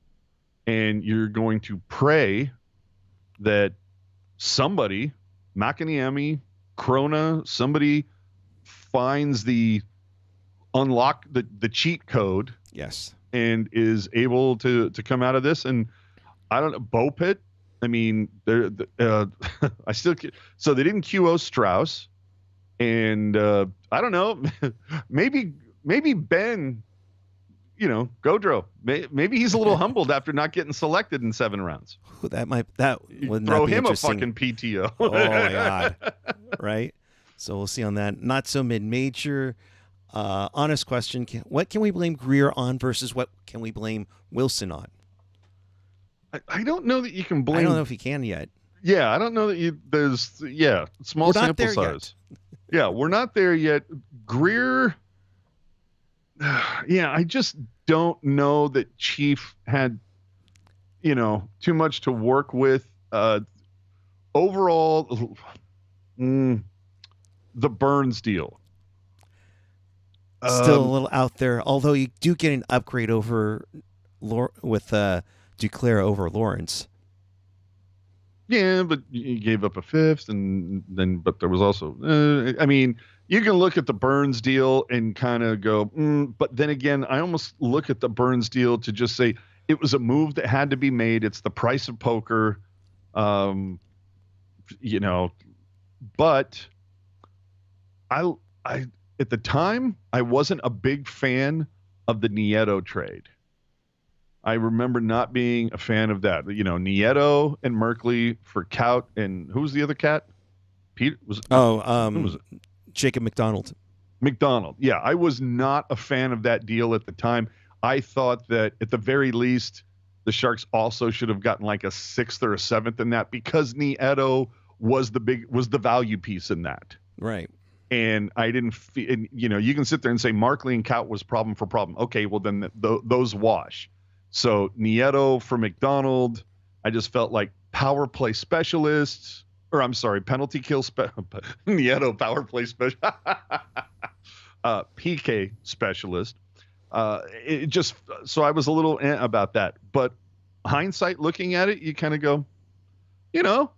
and you're going to pray that somebody, Makaniemi, Krona, somebody finds the cheat code. Yes. And is able to come out of this. And I don't know, Bopit. I mean, I still, so they didn't QO Strauss, and I don't know, maybe Ben, Gaudreau, maybe he's a little humbled after not getting selected in 7 rounds. That would throw him a fucking PTO. Oh my God. Right. So we'll see on that. Not so mid-major. Honest question. What can we blame Grier on versus what can we blame Wilson on? I don't know that you can blame. I don't know if you can yet. Yeah, I don't know that small sample size. Yeah, we're not there yet. Grier, yeah, I just don't know that Chief had, too much to work with. Overall, the Burns deal. Still a little out there, although you do get an upgrade over with Duclair over Lawrence. Yeah, but you gave up a 5th, but there was also, I mean, you can look at the Burns deal and kind of go, but then again, I almost look at the Burns deal to just say it was a move that had to be made. It's the price of poker, but I at the time, I wasn't a big fan of the Nieto trade. I remember not being a fan of that. Nieto and Merkley for Kaut, and who was the other cat? Pete was. Who was it? Jacob McDonald. McDonald. Yeah, I was not a fan of that deal at the time. I thought that at the very least, the Sharks also should have gotten like a 6th or a 7th in that, because Nieto was the value piece in that. Right. And I didn't feel, you can sit there and say Markley and Kaut was problem for problem. Okay, well then those wash. So Nieto for McDonald, I just felt like power play specialists, penalty kill Nieto power play special, PK specialist. It just, so I was a little about that. But hindsight, looking at it, you kind of go,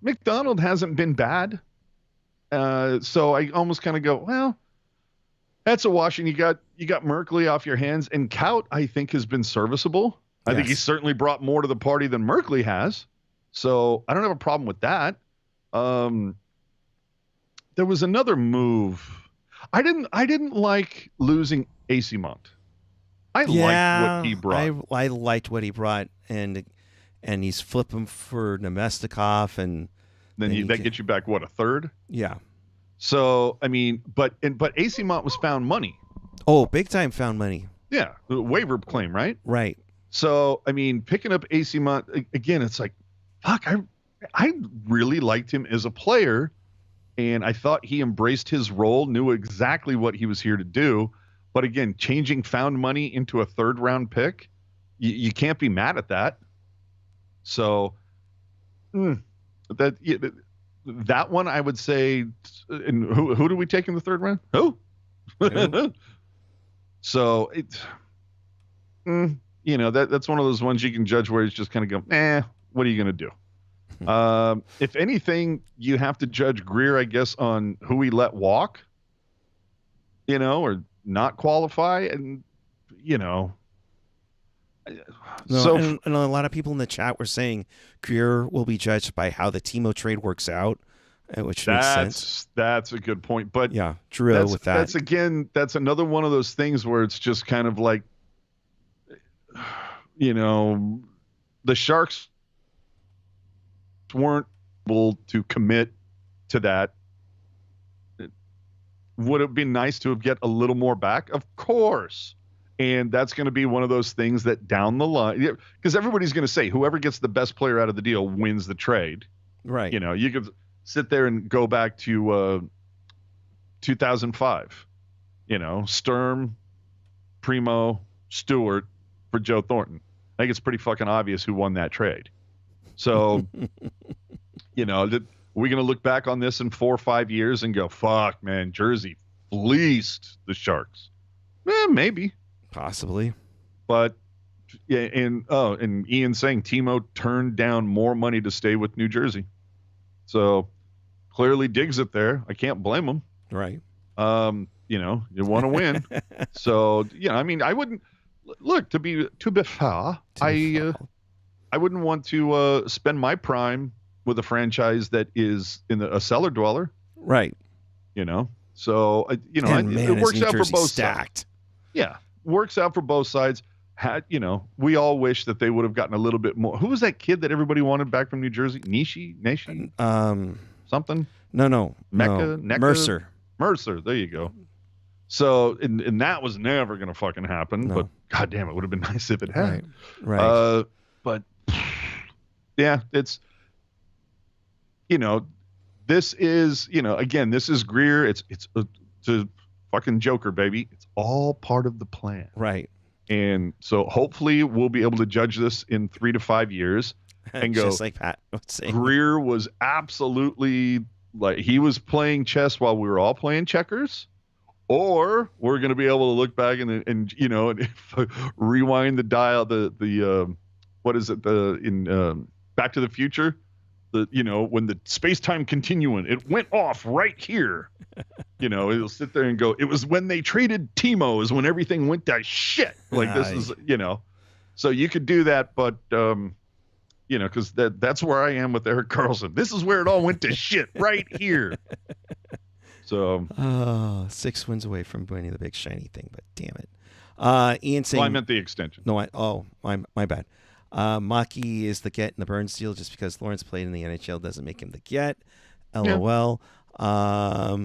McDonald hasn't been bad. So I almost kind of go, well, that's a wash, and you got Merkley off your hands, and Kaut, I think, has been serviceable. I think he's certainly brought more to the party than Merkley has. So I don't have a problem with that. There was another move. I didn't like losing Acimont. I liked what he brought. I liked what he brought, and he's flipping for Nemestikov, and then that gets you back, what, a 3rd? Yeah. So, I mean, but Acimont was found money. Oh, big time found money. Yeah. Waiver claim, right? Right. So, I mean, picking up Acimont, again, it's like, fuck, I really liked him as a player. And I thought he embraced his role, knew exactly what he was here to do. But again, changing found money into a 3rd-round pick, you can't be mad at that. So that one, I would say, and who do we take in the 3rd round? Who? So that's one of those ones you can judge where it's just kind of go, what are you going to do? If anything, you have to judge Grier, I guess, on who he let walk, or not qualify. And, and a lot of people in the chat were saying Grier will be judged by how the Timo trade works out, which makes sense. That's a good point. But yeah, Drew, with that. That's another one of those things where it's just kind of like, the Sharks weren't able to commit to that. Would it be nice to get a little more back? Of course. And that's going to be one of those things that down the line, because everybody's going to say whoever gets the best player out of the deal wins the trade. Right. You could sit there and go back to 2005. Sturm, Primo, Stewart for Joe Thornton. I think it's pretty fucking obvious who won that trade. So, we're going to look back on this in 4 or 5 years and go, fuck, man, Jersey fleeced the Sharks. Maybe. Possibly. But, yeah, and Ian saying Timo turned down more money to stay with New Jersey. So, clearly digs it there. I can't blame him. Right. You want to win. So, I wouldn't look to be fair. I wouldn't want to spend my prime with a franchise that is in a cellar dweller. Right. So, it works out for both sides. Yeah. Works out for both sides. We all wish that they would have gotten a little bit more. Who was that kid that everybody wanted back from New Jersey? Nishi? Something? No. Mecca? Mercer. There you go. So, and that was never going to fucking happen. No. But God damn, it would have been nice if it had. Right. But yeah, it's, this is, again, this is Grier. It's a fucking Joker, baby. It's all part of the plan. Right. And so hopefully we'll be able to judge this in 3 to 5 years and go, just like Pat was saying. Grier was absolutely like, he was playing chess while we were all playing checkers. Or we're going to be able to look back and rewind the dial, the what is it, in Back to the Future, when the space-time continuum, it went off right here. It'll sit there and go, it was when they traded Timo is when everything went to shit. Like this is, so you could do that, but because that's where I am with Eric Karlsson. This is where it all went to shit right here. So 6 wins away from winning the big shiny thing, but damn it. Ian saying, well, I meant the extension. No, my bad. Maki is the get in the Burns deal just because Lawrence played in the NHL doesn't make him the get. LOL. Yeah.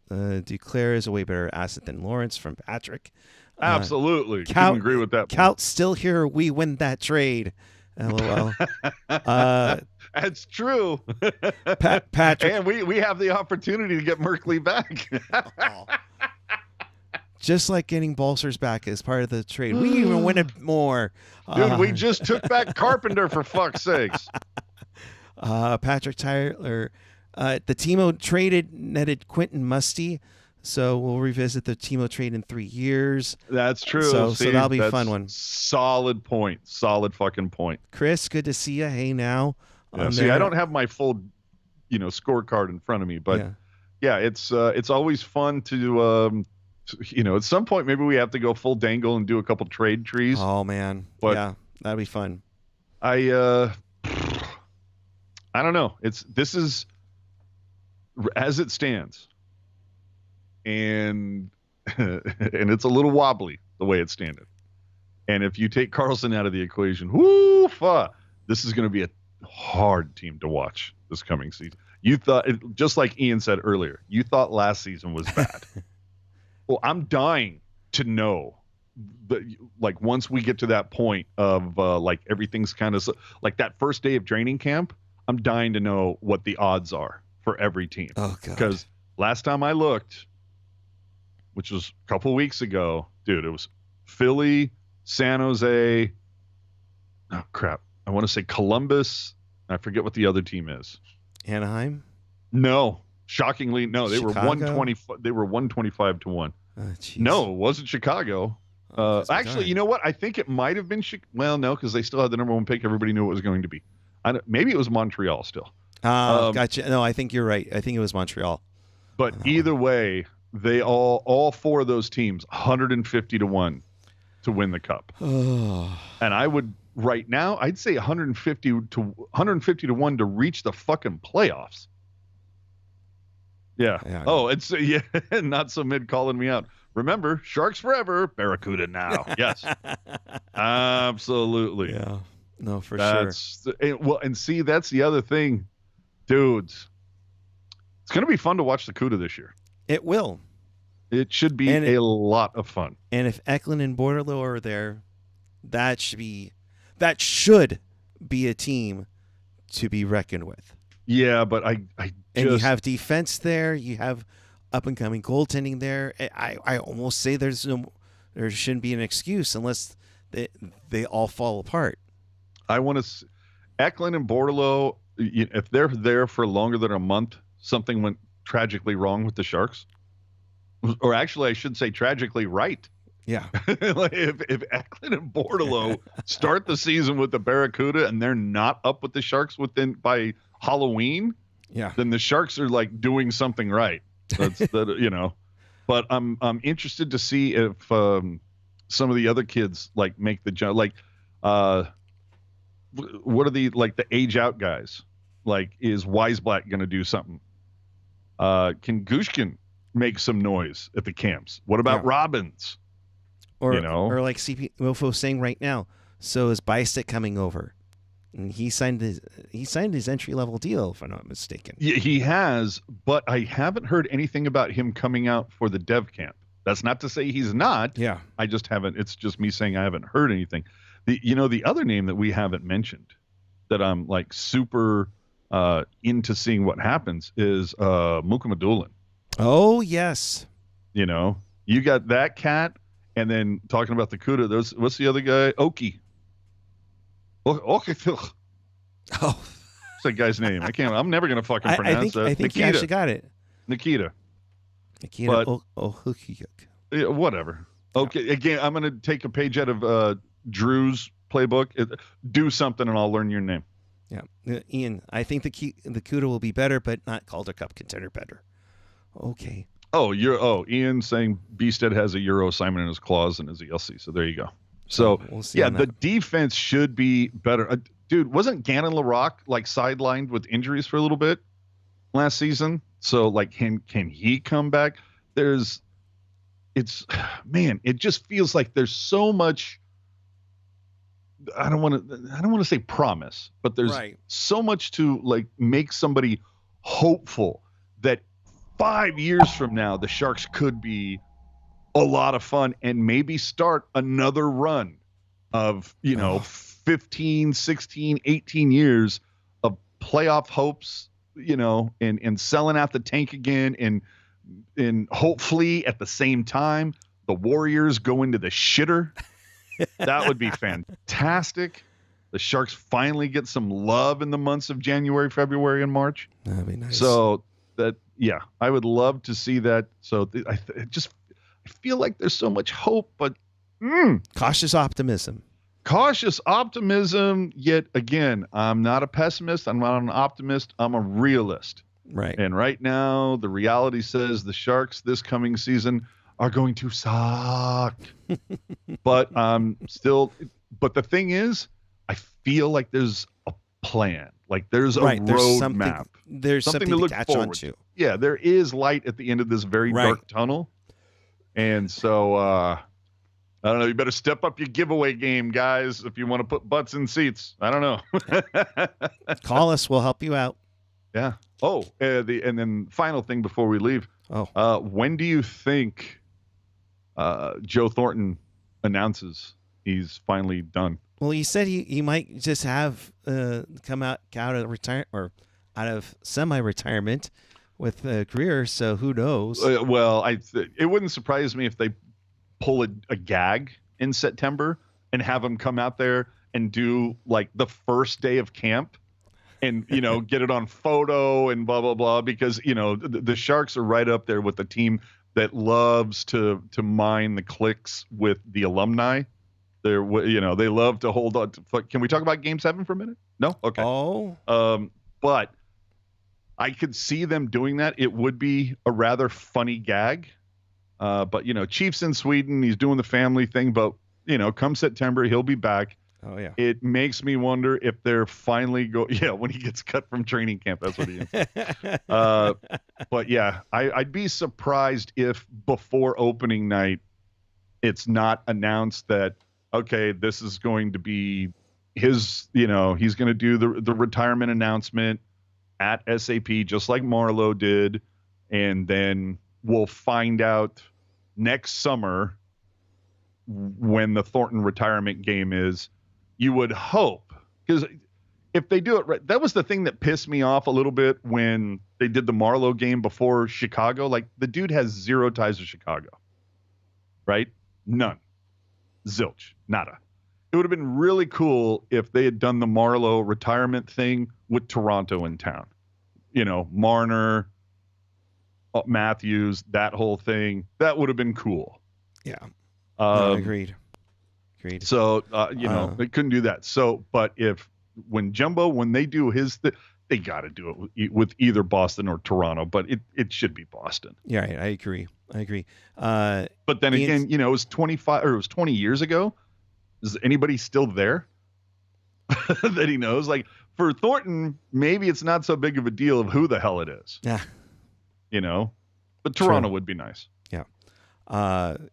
Duclair is a way better asset than Lawrence from Patrick. Absolutely. Couldn't agree with that. Cout's still here. We win that trade. LOL. That's true. Patrick. And we have the opportunity to get Merkley back. Just like getting Balsers back as part of the trade. We even win it more. Dude, we just took back Carpenter for fuck's sakes. Patrick Tyler. The Timo netted Quentin Musty. So we'll revisit the Timo trade in 3 years. That's true. So that'll be a fun one. Solid point. Solid fucking point. Chris, good to see you. Hey, now. Yeah, I don't have my full, scorecard in front of me, but yeah, it's always fun to, at some point maybe we have to go full dangle and do a couple trade trees. Oh man, but yeah, that'd be fun. I don't know. This is as it stands. And it's a little wobbly the way it's standing. And if you take Karlsson out of the equation, this is going to be a hard team to watch this coming season. You thought, just like Ian said earlier, you thought last season was bad. Well, I'm dying to know, like once we get to that point of like everything's kind of like that first day of training camp, I'm dying to know what the odds are for every team. Oh, God. Because last time I looked, which was a couple weeks ago, dude, it was Philly, San Jose. Oh, crap. I want to say Columbus. I forget what the other team is. Anaheim? No. Shockingly, no. They Chicago? were 120. They were 125 to 1. No, it wasn't Chicago. Actually, you know what? I think it might have been well, no, because they still had the number one pick. Everybody knew it was going to be. Maybe it was Montreal still. Gotcha. No, I think you're right. I think it was Montreal. But either way, they all four of those teams, 150 to 1 to win the cup. And I would right now, I'd say 150 to 1 to reach the fucking playoffs. Yeah. Oh, it's not so mid calling me out. Remember, Sharks forever, Barracuda now. Yes. Absolutely. Yeah. No, for sure. Well, and see, that's the other thing, dudes. It's going to be fun to watch the CUDA this year. It will. It should be a lot of fun. And if Eklund and Bordelot are there, that should be a team to be reckoned with. Yeah, but and you have defense there. You have up and coming goaltending there. I almost say there shouldn't be an excuse unless they all fall apart. I want to Eklund and Bordelot. If they're there for longer than a month, something went tragically wrong with the Sharks. Or actually, I should say tragically right. Yeah. Like if Eklund and Bordelot start the season with the Barracuda and they're not up with the Sharks by Halloween, then the Sharks are like doing something right. That's But I'm interested to see if some of the other kids like make the jump. Like, what are the age out guys? Like, is Weisblatt going to do something? Can Gushkin make some noise at the camps? What about Robbins? Or like CP Mofo saying right now. So is Bystick coming over? And he signed his entry level deal, if I'm not mistaken. Yeah, he has, but I haven't heard anything about him coming out for the dev camp. That's not to say he's not. Yeah. I just haven't. It's just me saying I haven't heard anything. The other name that we haven't mentioned that I'm like super into seeing what happens is Mukamadulin. Oh yes. You got that cat, and then talking about the CUDA. What's the other guy? Oki. Okay. Oh, what's that guy's name? I'm never gonna fucking pronounce that. I think Nikita. you actually got it. Nikita. Yeah, whatever. Okay. Again, I'm gonna take a page out of Drew's playbook. Do something, and I'll learn your name. Yeah, Ian. I think the CUDA will be better, but not Calder Cup contender better. Okay. Ian saying Beasted has a Euro assignment in his clause and is a LC. So there you go. So we'll see the defense should be better. Dude, wasn't Gannon LaRock like sidelined with injuries for a little bit last season? So like, can he come back? It just feels like there's so much. I don't want to say promise, but there's so much to like make somebody hopeful that 5 years from now the Sharks could be a lot of fun and maybe start another run of 15, 16, 18 years of playoff hopes, and selling out the tank again, and hopefully at the same time the Warriors go into the shitter. That would be fantastic. The Sharks finally get some love in the months of January, February, and March. That'd be nice. So I would love to see that. So I feel like there's so much hope, but cautious optimism. Yet again, I'm not a pessimist. I'm not an optimist. I'm a realist. Right. And right now, the reality says the Sharks this coming season are going to suck. But the thing is, I feel like there's a plan. Like there's a road map. There's something to look catch forward onto. Yeah, there is light at the end of this very dark tunnel. And so, I don't know. You better step up your giveaway game, guys, if you want to put butts in seats. I don't know. Call us. We'll help you out. Yeah. Oh, and then final thing before we leave. Oh. When do you think Joe Thornton announces he's finally done? Well, he said he might just have come out of retire or out of semi-retirement with Grier, so who knows? Well, it wouldn't surprise me if they pull a gag in September and have him come out there and do like the first day of camp and, you know, get it on photo and blah, blah, blah, because, you know, the Sharks are right up there with the team that loves to mine the clicks with the alumni. They're, you know, they love to hold on to, can we talk about Game 7 for a minute? No? Okay. But I could see them doing that. It would be a rather funny gag. But, you know, Chief's in Sweden. He's doing the family thing. But, you know, come September, he'll be back. Oh, yeah. It makes me wonder if they're finally when he gets cut from training camp. That's what he is. But, yeah, I'd be surprised if before opening night it's not announced that, okay, this is going to be his, you know, he's going to do the retirement announcement at SAP, just like Marlowe did. And then we'll find out next summer when the Thornton retirement game is. You would hope, because if they do it right, that was the thing that pissed me off a little bit when they did the Marlowe game before Chicago. Like, the dude has zero ties to Chicago, right? None. Zilch. Nada. It would have been really cool if they had done the Marlowe retirement thing with Toronto in town. You know, Marner, Matthews, that whole thing. That would have been cool. Yeah. Agreed. So, you know, they couldn't do that. So, but when they do his they got to do it with either Boston or Toronto, but it should be Boston. Yeah, I agree. But then again, you know, it was 20 years ago. Is anybody still there that he knows? Like, for Thornton, maybe it's not so big of a deal of who the hell it is. Yeah. You know, but Toronto would be nice. Yeah.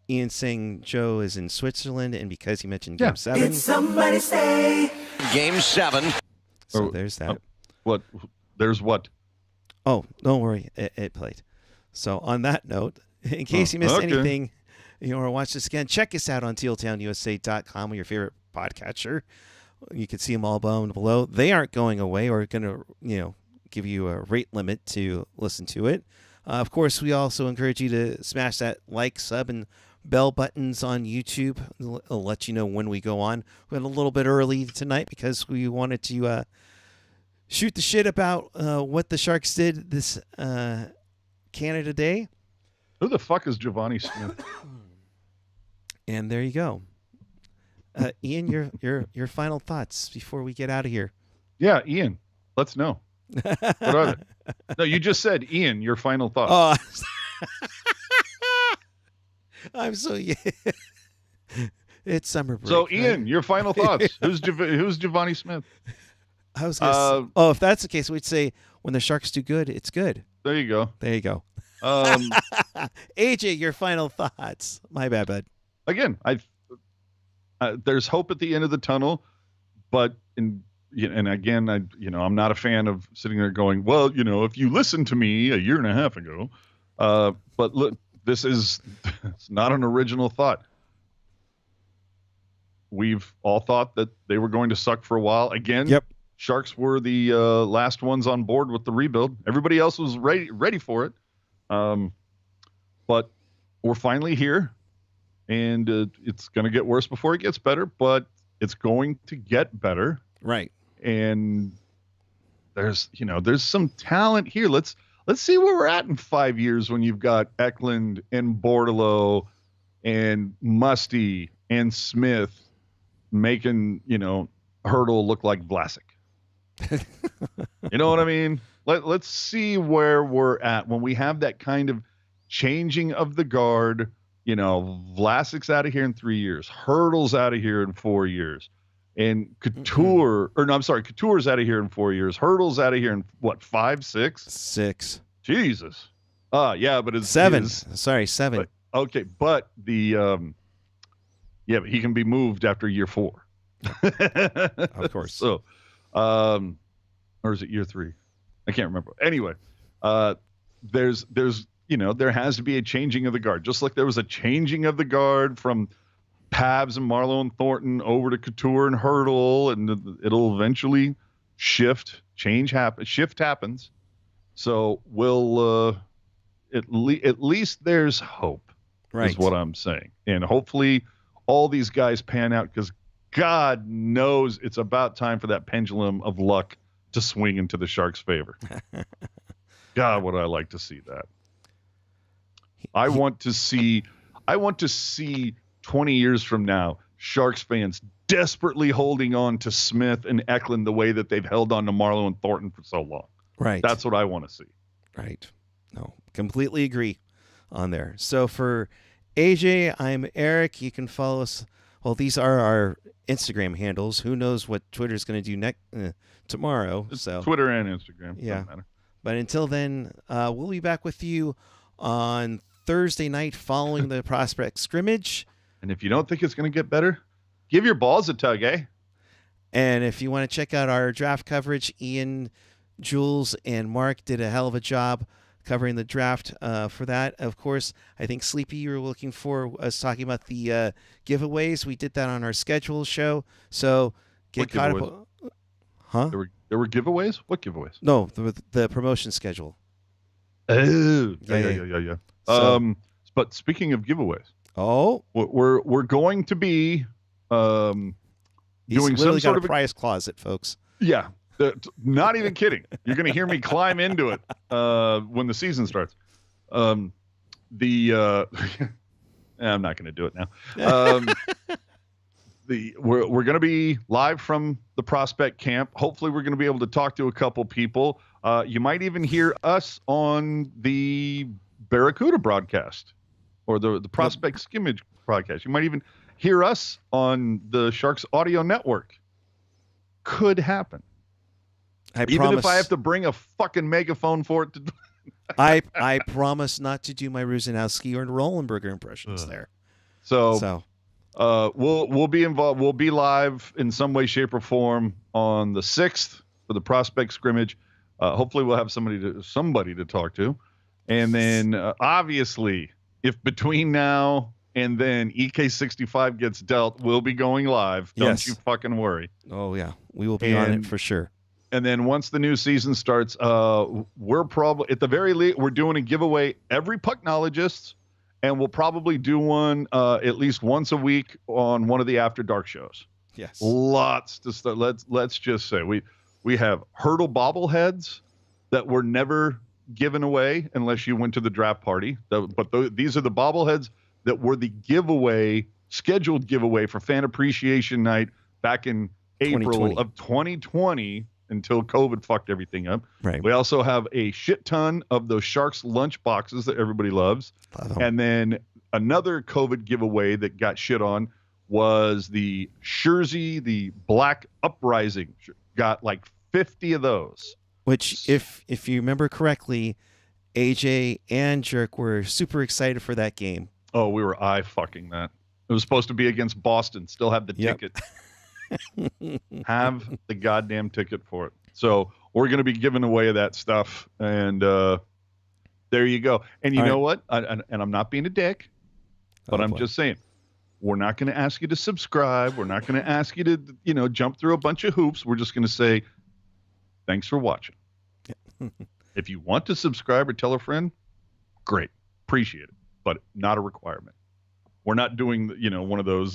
Ian saying Joe is in Switzerland, and because he mentioned Game 7. Did somebody say Game 7? So there's that. What? There's what? Oh, don't worry. It played. So on that note, in case you missed anything, you want to watch this again, check us out on tealtownusa.com with your favorite podcatcher. You can see them all below. They aren't going away or going to, you know, give you a rate limit to listen to it. Of course, we also encourage you to smash that like, sub, and bell buttons on YouTube. It'll let you know when we go on. We went a little bit early tonight because we wanted to shoot the shit about what the Sharks did this Canada Day. Who the fuck is Giovanni Smith? And there you go. Ian, your final thoughts before we get out of here. Yeah, Ian, let's know. What are they? No, you just said, Ian, your final thoughts. Oh, I'm so it's summer break. So, Ian, your final thoughts. Who's Giovanni Smith? I was gonna if that's the case, we'd say when the Sharks do good, it's good. There you go. AJ, your final thoughts. My bad, bud. Again, there's hope at the end of the tunnel, but again, I'm not a fan of sitting there going, well, you know, if you listened to me a year and a half ago, but look, it's not an original thought. We've all thought that they were going to suck for a while. Again, yep. Sharks were the last ones on board with the rebuild. Everybody else was ready for it. But we're finally here, and it's going to get worse before it gets better, but it's going to get better. Right. And there's some talent here. Let's see where we're at in 5 years when you've got Eklund and Bordeleau and Musty and Smith making, Hurdle look like Vlasic. You know what I mean? Let's see where we're at when we have that kind of changing of the guard. Vlasic's out of here in 3 years. Hurdle's out of here in 4 years. And Couture, Couture's out of here in 4 years. Hurdle's out of here in what, 5, 6? 6. Jesus. Yeah, but it's 7. Sorry, 7. But, okay, but but he can be moved after year 4. Of course. So, or is it year 3? I can't remember. Anyway, there has to be a changing of the guard, just like there was a changing of the guard from Pabs and Marlowe and Thornton over to Couture and Hurdle, and it'll eventually shift happens. So we'll at least there's hope, Right. is what I'm saying. And hopefully all these guys pan out, because God knows it's about time for that pendulum of luck to swing into the Sharks' favor. God, would I like to see that. I want to see 20 years from now, Sharks fans desperately holding on to Smith and Eklund the way that they've held on to Marleau and Thornton for so long. Right. That's what I want to see. Right. No, completely agree on there. So for AJ, I'm Eric. You can follow us. Well, these are our Instagram handles. Who knows what Twitter's going to do tomorrow? So Twitter and Instagram. Yeah. Doesn't matter. But until then, we'll be back with you on Thursday night following the prospect scrimmage. And if you don't think it's going to get better, give your balls a tug, eh? And if you want to check out our draft coverage, Ian, Jules, and Mark did a hell of a job covering the draft for that. Of course, I think Sleepy, you were looking for us talking about the giveaways. We did that on our schedule show. So get caught up. Huh? There were giveaways? What giveaways? No, the promotion schedule. Oh, yeah. So, But speaking of giveaways, we're going to be he's doing literally some sort got of a prize closet, folks. Yeah, not even kidding. You're going to hear me climb into it when the season starts. I'm not going to do it now. We're going to be live from the prospect camp. Hopefully, we're going to be able to talk to a couple people. You might even hear us on the Barracuda broadcast or the prospect skimmage broadcast. You might even hear us on the Sharks audio network. Could happen. Even if I have to bring a fucking megaphone for it to. I promise not to do my Rusanowski or Rollenberger impressions there. So we'll be involved. We'll be live in some way, shape, or form on the 6th for the prospect scrimmage. Hopefully, we'll have somebody to talk to, and then obviously, if between now and then EK65 gets dealt, we'll be going live. Don't you fucking worry. Oh yeah, we will be on it for sure. And then once the new season starts, we're probably at the very least we're doing a giveaway every pucknologist, and we'll probably do one at least once a week on one of the After Dark shows. Yes, lots to start. Let's just say we have Hurdle bobbleheads that were never given away unless you went to the draft party. These are the bobbleheads that were the scheduled giveaway for Fan Appreciation Night back in April of 2020 until COVID fucked everything up. Right. We also have a shit ton of those Sharks lunch boxes that everybody loves. And then another COVID giveaway that got shit on was the Jersey, the Black Uprising. Got like 50 of those. Which, if you remember correctly, AJ and Jerk were super excited for that game. Oh, we were fucking that. It was supposed to be against Boston. Still have the ticket. Have the goddamn ticket for it. So we're going to be giving away that stuff. And there you go. And you know what? And I'm not being a dick, but I'm just saying, we're not going to ask you to subscribe. We're not going to ask you to, jump through a bunch of hoops. We're just going to say, thanks for watching. If you want to subscribe or tell a friend, great. Appreciate it. But not a requirement. We're not doing, one of those.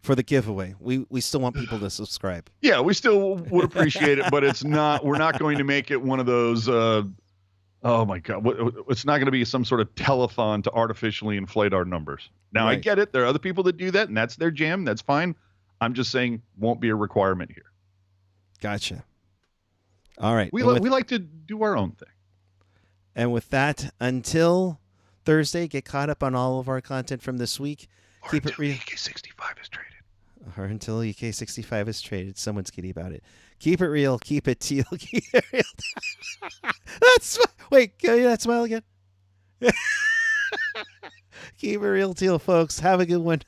For the giveaway. We still want people to subscribe. Yeah, we still would appreciate it, but we're not going to make it one of those. Oh my God. It's not going to be some sort of telethon to artificially inflate our numbers. Now, I get it. There are other people that do that, and that's their jam. That's fine. I'm just saying, won't be a requirement here. Gotcha. All right. We like to do our own thing. And with that, until Thursday, get caught up on all of our content from this week. Keep it real. EK65 is traded. Or until EK65 is traded. Someone's kidding about it. Keep it real. Keep it teal. Keep it real. Wait, can you that smile again? Keep it real, teal, folks. Have a good one.